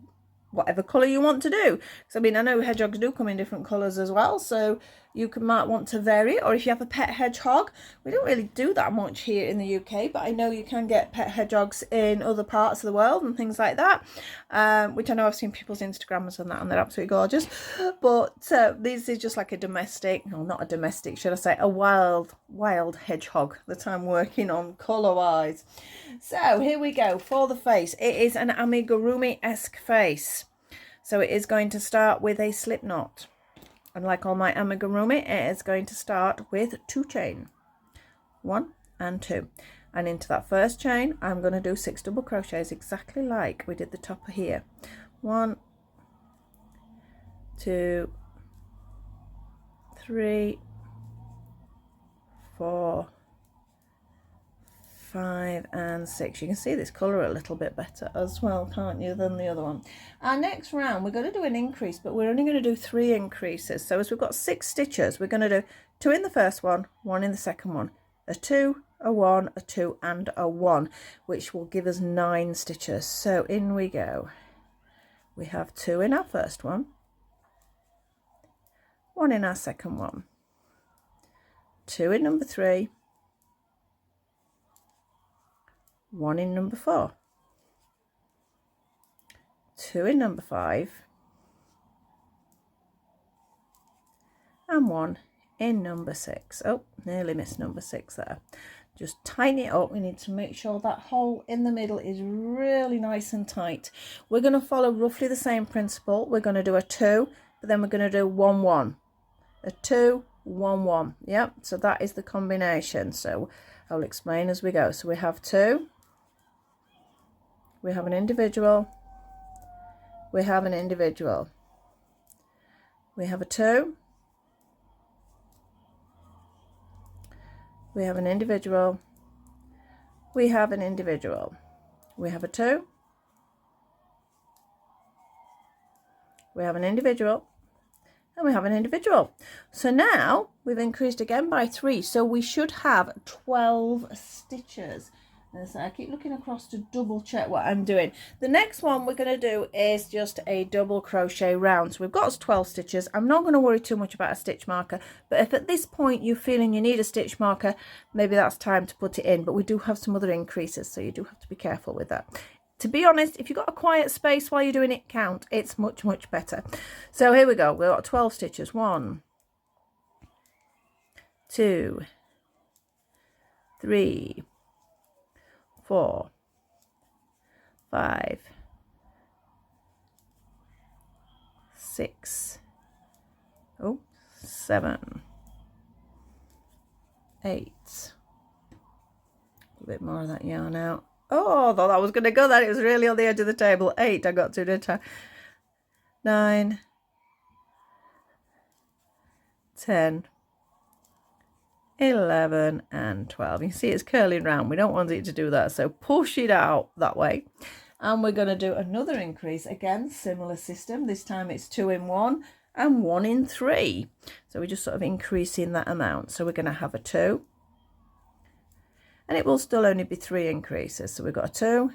whatever colour you want to do. So I mean, I know hedgehogs do come in different colours as well, so you might want to vary. Or if you have a pet hedgehog, we don't really do that much here in the UK, but I know you can get pet hedgehogs in other parts of the world and things like that, which I know I've seen people's Instagrams and that, and they're absolutely gorgeous. But this is just like a domestic, no, not a domestic, should I say, a wild hedgehog that I'm working on colour wise. So here we go for the face. It is an amigurumi-esque face, so it is going to start with a slip knot. And like all my amigurumi, it is going to start with 2 chain, 1 and 2, and into that first chain I'm going to do 6 double crochets exactly like we did the top of here. 1, 2, 3, 4, 5 and 6. You can see this colour a little bit better as well, can't you, than the other one. Our next round we're going to do an increase, but we're only going to do 3 increases. So as we've got 6 stitches, we're going to do 2 in the first one, 1 in the second one, a 2, a 1, a 2 and a 1, which will give us 9 stitches. So in we go. We have 2 in our first one, 1 in our second one, 2 in number 3, 1 in number 4, 2 in number 5, and 1 in number 6. Oh, nearly missed number 6 there. Just tighten it up. We need to make sure that hole in the middle is really nice and tight. We're going to follow roughly the same principle. We're going to do a 2, but then we're going to do 1 1, a 2 1 1. Yep, so that is the combination. So I'll explain as we go. So we have 2, we have an individual, we have an individual, we have a 2, we have an individual, we have an individual, we have a 2, we have an individual, and we have an individual. So now we've increased again by 3, so we should have 12 stitches. And so I keep looking across to double check what I'm doing. The next one we're going to do is just a double crochet round. So we've got 12 stitches. I'm not going to worry too much about a stitch marker, but if at this point you're feeling you need a stitch marker, maybe that's time to put it in. But we do have some other increases, so you do have to be careful with that. To be honest, if you've got a quiet space while you're doing it, count. It's much, much better. So here we go. We've got 12 stitches. 1, 2, 3, 4, 5, 6, 7, 8. A bit more of that yarn out. Oh, I thought that was going to go there. It was really on the edge of the table. 8 I got to, didn't I? 9, 10, 11 and 12. You see it's curling round. We don't want it to do that, so push it out that way. And we're going to do another increase. Again, similar system. This time it's 2 in 1 and 1 in 3. So we're just sort of increasing that amount. So we're going to have a 2. And it will still only be 3 increases. So we've got a 2.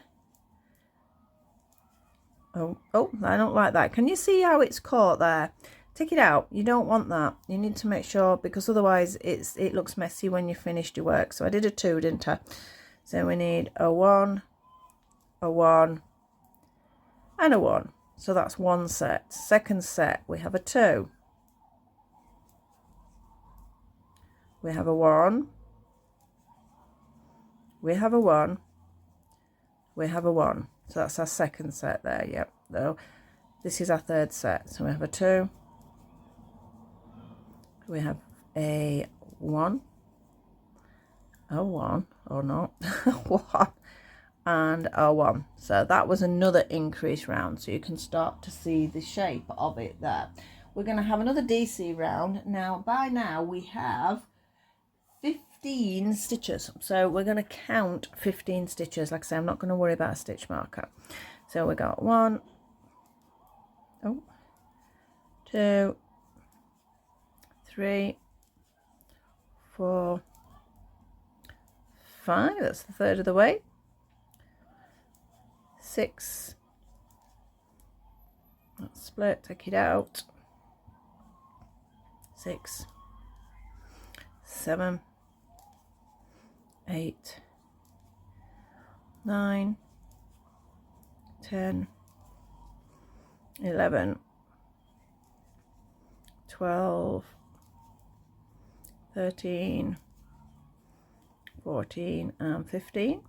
Oh, I don't like that. Can you see how it's caught there? Take it out. You don't want that. You need to make sure, because otherwise it looks messy when you finished your work. So I did a 2, didn't I? So we need a 1, a 1, and a 1. So that's one set. Second set, we have a 2. We have a 1. We have a 1. We have a 1. So that's our second set there. Yep. So this is our third set. So we have a 2. We have a 1, a 1, or not, 1, and a 1. So that was another increase round. So you can start to see the shape of it there. We're going to have another DC round. Now, by now we have 15 stitches. So we're going to count 15 stitches. Like I say, I'm not going to worry about a stitch marker. So we got 1, 2, 3, 4, 5, that's the third of the way, 6, that's split, take it out, 6, 7, 8, 9, 10, 11, 12, 13, 14 and 15.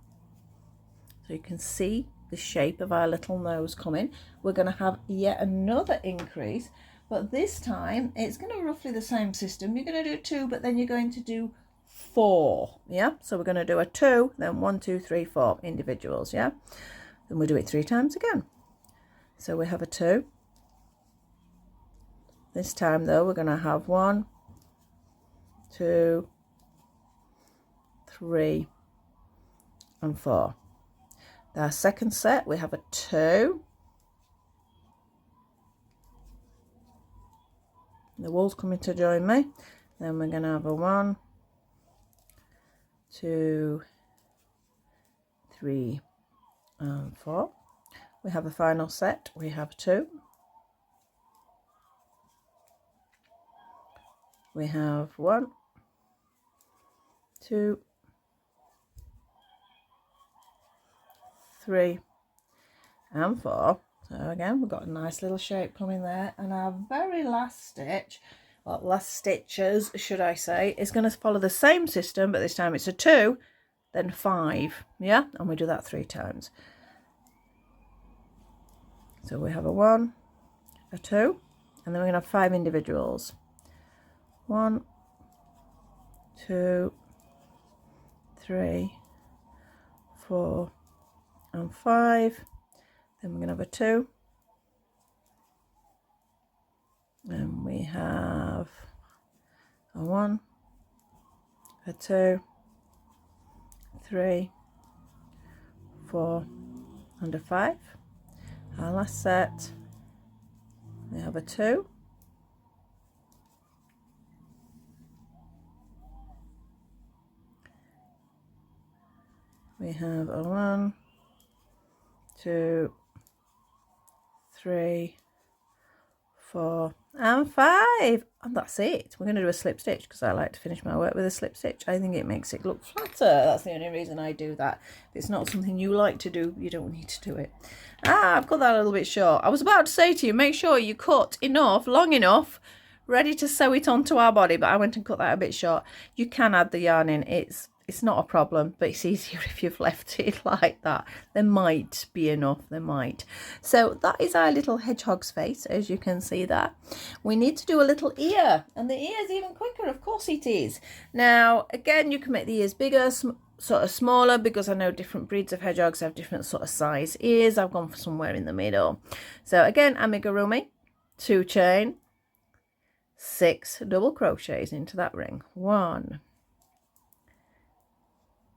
So you can see the shape of our little nose coming. We're going to have yet another increase, but this time it's going to be roughly the same system. You're going to do 2, but then you're going to do 4. Yeah, so we're going to do a 2, then 1, 2, 3, 4 individuals. Yeah, then we'll do it 3 times again. So we have a 2. This time though we're going to have 1, 2, 3 and 4. Our second set we have a 2. The wool's coming to join me. Then we're going to have a 1, 2, 3 and 4. We have a final set. We have 2. We have 1, 2, 3 and 4. So again, we've got a nice little shape coming there, and our very last stitch, well, last stitches should I say, is going to follow the same system, but this time it's a 2, then 5, yeah, and we do that 3 times. So we have a 1, a 2, and then we're going to have 5 individuals. 1, 2, 3, 4 and 5. Then we're going to have a 2, and we have a 1, a 2, 3, 4 and a 5. Our last set, we have a 2, we have a 1, 2, 3, 4 and 5, and that's it. We're going to do a slip stitch because I like to finish my work with a slip stitch. I think it makes it look flatter. That's the only reason I do that. If it's not something you like to do, you don't need to do it. I've cut that a little bit short. I was about to say to you, make sure you cut enough, long enough, ready to sew it onto our body, but I went and cut that a bit short. You can add the yarn in. It's not a problem, but it's easier if you've left it like that. There might be enough, there might. So that is our little hedgehog's face, as you can see there. We need to do a little ear, and the ear is even quicker, of course it is. Now, again, you can make the ears bigger, sort of smaller, because I know different breeds of hedgehogs have different sort of size ears. I've gone for somewhere in the middle. So again, amigurumi, 2 chain, 6 double crochets into that ring. 1,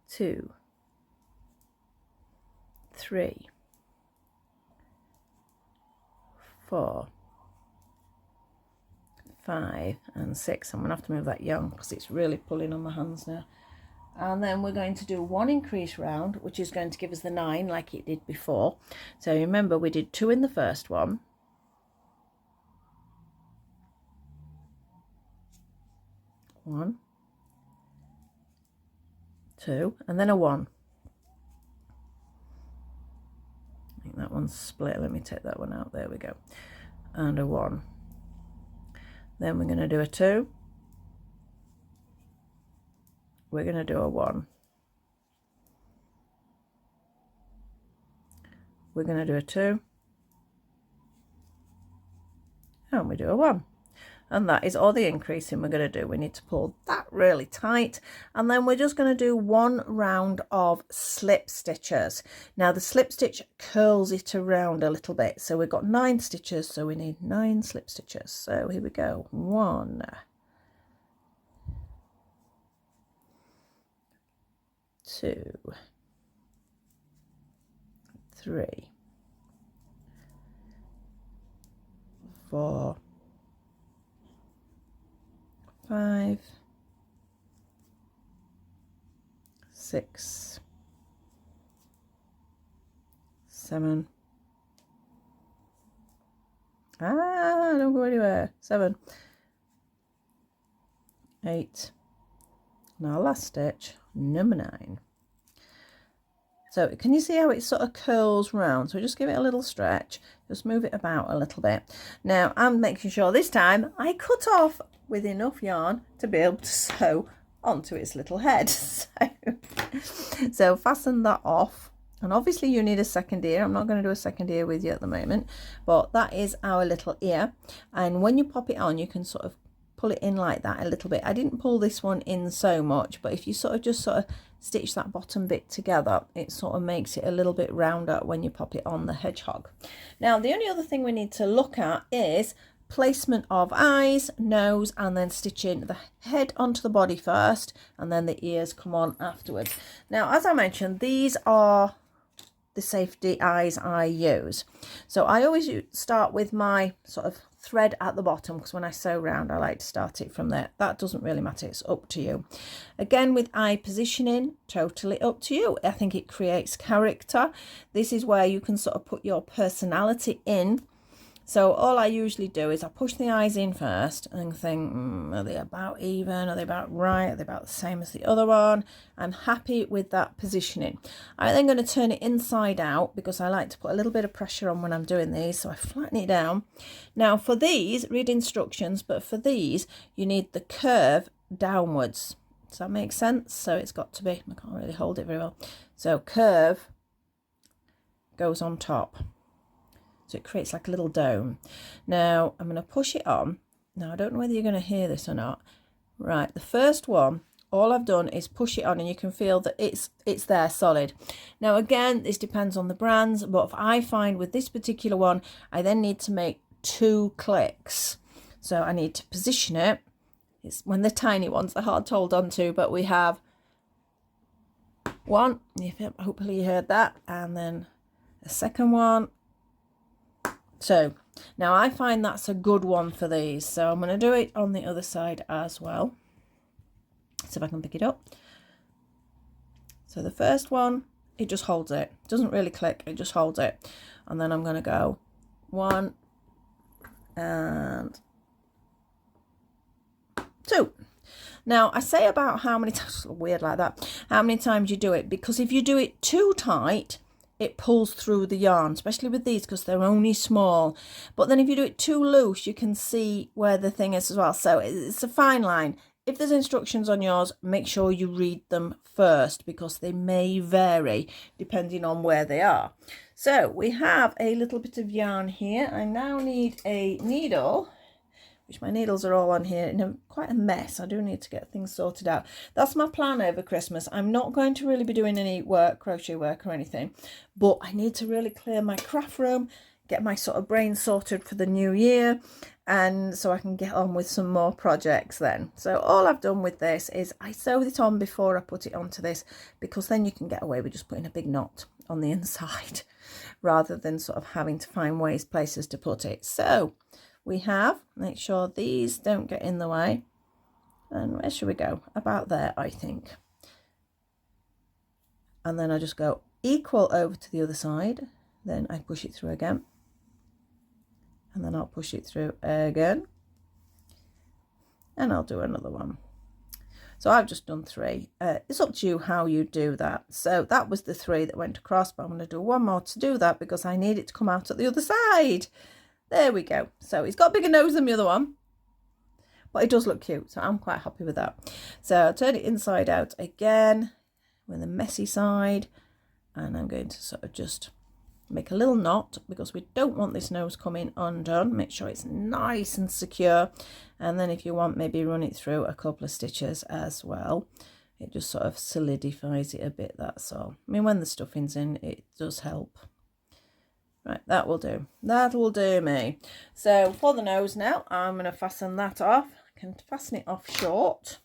2, 3, 4, 5 and 6. I'm gonna have to move that yarn because it's really pulling on my hands now. And then we're going to do 1 increase round, which is going to give us the 9 like it did before. So remember, we did 2 in the first one, 1, 2, and then a 1. I think that one's split. Let me take that one out. There we go. And a 1. Then we're going to do a 2. We're going to do a 1. We're going to do a 2. And we do a 1. And that is all the increasing we're going to do. We need to pull that really tight, and then we're just going to do 1 round of slip stitches. Now the slip stitch curls it around a little bit, so we've got 9 stitches, so we need 9 slip stitches. So here we go. 1, 2, 3, 4, 5, 6, 7. Don't go anywhere. 7, 8. Now last stitch, number 9. So can you see how it sort of curls round? So just give it a little stretch, just move it about a little bit. Now I'm making sure this time I cut off with enough yarn to be able to sew onto its little head. So fasten that off, and obviously you need a second ear. I'm not going to do a second ear with you at the moment, but that is our little ear. And when you pop it on, you can sort of pull it in like that a little bit. I didn't pull this one in so much, but if you sort of stitch that bottom bit together, it sort of makes it a little bit rounder when you pop it on the hedgehog. Now the only other thing we need to look at is placement of eyes, nose, and then stitching the head onto the body first, and then the ears come on afterwards. Now as I mentioned, these are the safety eyes I use. So I always start with my sort of thread at the bottom, because when I sew round I like to start it from there. That doesn't really matter, it's up to you. Again, with eye positioning, totally up to you. I think it creates character. This is where you can sort of put your personality in So all I usually do is I push the eyes in first and think, are they about even? Are they about right? Are they about the same as the other one? I'm happy with that positioning. I'm then going to turn it inside out because I like to put a little bit of pressure on when I'm doing these. So I flatten it down. Now for these, read instructions, but for these, you need the curve downwards. Does that make sense? So it's got to be, I can't really hold it very well. So curve goes on top. So it creates like a little dome. Now I'm going to push it on. Now I don't know whether you're going to hear this or not. Right, the first one, all I've done is push it on and you can feel that it's there solid. Now again, this depends on the brands, but if I find with this particular one, I then need to make 2 clicks. So I need to position it. It's when they're tiny ones, they're hard to hold on to, but we have 1, hopefully you heard that, and then a second one. So now I find that's a good one for these. So I'm going to do it on the other side as well. So if I can pick it up. So the first one, it just holds it. Doesn't really click, it just holds it. And then I'm going to go 1 and 2. Now I say about how many times, weird like that, how many times you do it, because if you do it too tight, it pulls through the yarn, especially with these because they're only small. But then if you do it too loose, you can see where the thing is as well. So it's a fine line. If there's instructions on yours, make sure you read them first because they may vary depending on where they are. So we have a little bit of yarn here. I now need a needle, which my needles are all on here in quite a mess. I do need to get things sorted out. That's my plan over Christmas. I'm not going to really be doing any work, crochet work or anything, but I need to really clear my craft room, get my sort of brain sorted for the new year, and so I can get on with some more projects then. So all I've done with this is I sewed it on before I put it onto this, because then you can get away with just putting a big knot on the inside rather than sort of having to find places to put it. So we have, make sure these don't get in the way, and where should we go? About there, I think. And then I just go equal over to the other side, then I push it through again, and then I'll push it through again, and I'll do another one. So I've just done 3. It's up to you how you do that. So that was the 3 that went across, but I'm going to do one more to do that because I need it to come out at the other side. There we go. So he's got a bigger nose than the other one, but it does look cute. So I'm quite happy with that. So I'll turn it inside out again with the messy side. And I'm going to sort of just make a little knot because we don't want this nose coming undone. Make sure it's nice and secure. And then if you want, maybe run it through a couple of stitches as well. It just sort of solidifies it a bit, that's all. I mean, when the stuffing's in, it does help. Right, that will do. That will do me. So for the nose now, I'm going to fasten that off. I can fasten it off short.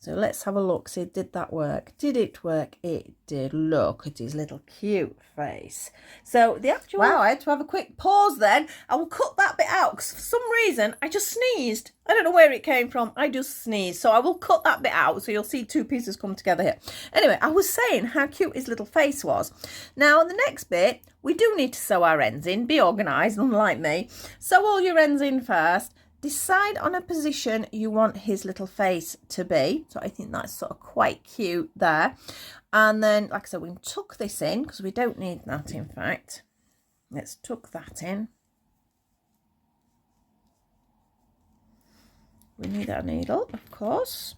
So let's have a look. See, did that work? Did it work? It did. Look at his little cute face. So the actual... Wow, I had to have a quick pause then. I will cut that bit out because for some reason I just sneezed. I don't know where it came from. I just sneezed. So I will cut that bit out. So you'll see 2 pieces come together here. Anyway, I was saying how cute his little face was. Now, the next bit, we do need to sew our ends in. Be organised, unlike me. Sew all your ends in first. Decide on a position you want his little face to be. So I think that's sort of quite cute there. And then, like I said, we can tuck this in because we don't need that, in fact. Let's tuck that in. We need our needle, of course.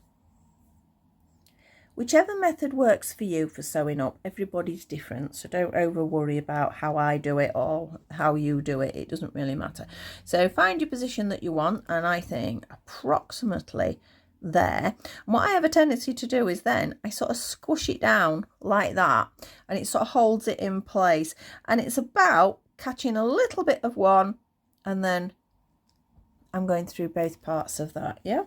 Whichever method works for you for sewing up, everybody's different, so don't over worry about how I do it or how you do it. It doesn't really matter. So find your position that you want, and I think approximately there. And what I have a tendency to do is then I sort of squish it down like that, and it sort of holds it in place, and it's about catching a little bit of one, and then I'm going through both parts of that, yeah?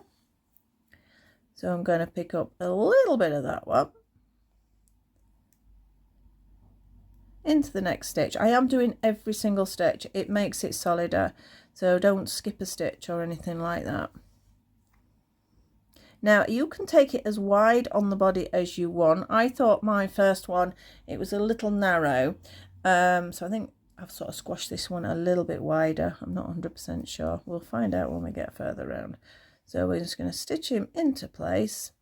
So I'm going to pick up a little bit of that one into the next stitch. I am doing every single stitch. It makes it solider, so don't skip a stitch or anything like that. Now you can take it as wide on the body as you want. I thought my first one, it was a little narrow, so I think I've sort of squashed this one a little bit wider. I'm not 100% sure. We'll find out when we get further around. So we're just going to stitch him into place.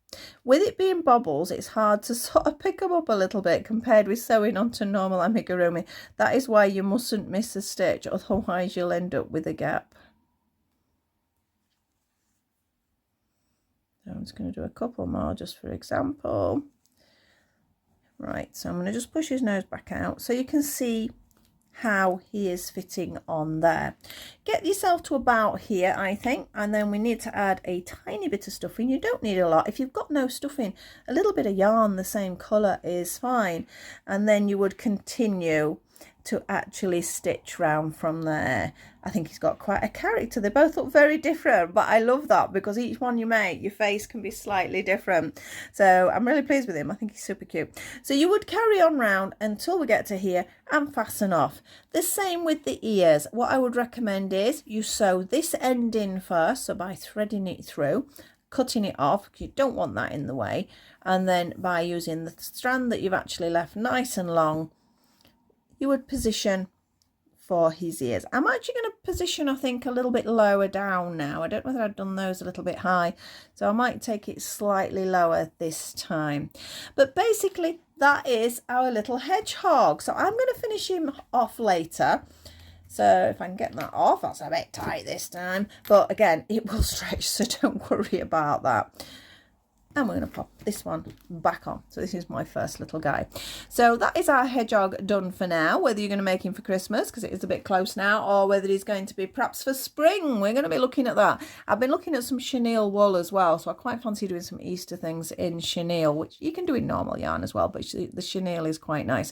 With it being bobbles, it's hard to sort of pick them up a little bit compared with sewing onto normal amigurumi. That is why you mustn't miss a stitch, otherwise you'll end up with a gap. So I'm just going to do a couple more just for example. Right, so I'm going to just push his nose back out so you can see how he is fitting on there. Get yourself to about here, I think, and then we need to add a tiny bit of stuffing. You don't need a lot. If you've got no stuffing, a little bit of yarn the same colour is fine, and then you would continue to actually stitch round from there. I think he's got quite a character. They both look very different, but I love that because each one you make, your face can be slightly different. So I'm really pleased with him. I think he's super cute. So you would carry on round until we get to here and fasten off. The same with the ears. What I would recommend is you sew this end in first, so by threading it through, cutting it off because you don't want that in the way, and then by using the strand that you've actually left nice and long, you would position for his ears. I'm actually going to position, I think, a little bit lower down now. I don't know whether I've done those a little bit high, so I might take it slightly lower this time. But basically, that is our little hedgehog. So I'm going to finish him off later. So if I can get that off, that's a bit tight this time. But again, it will stretch, so don't worry about that. And we're going to pop this one back on. So this is my first little guy. So that is our hedgehog done for now. Whether you're going to make him for Christmas, because it is a bit close now, or whether he's going to be perhaps for spring. We're going to be looking at that. I've been looking at some chenille wool as well. So I quite fancy doing some Easter things in chenille, which you can do in normal yarn as well. But the chenille is quite nice.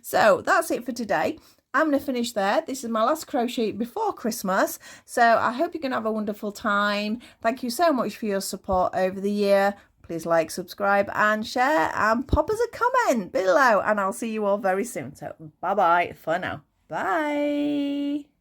So that's it for today. I'm going to finish there. This is my last crochet before Christmas. So I hope you can have a wonderful time. Thank you so much for your support over the year. Please like, subscribe and share and pop us a comment below, and I'll see you all very soon. So bye bye for now. Bye.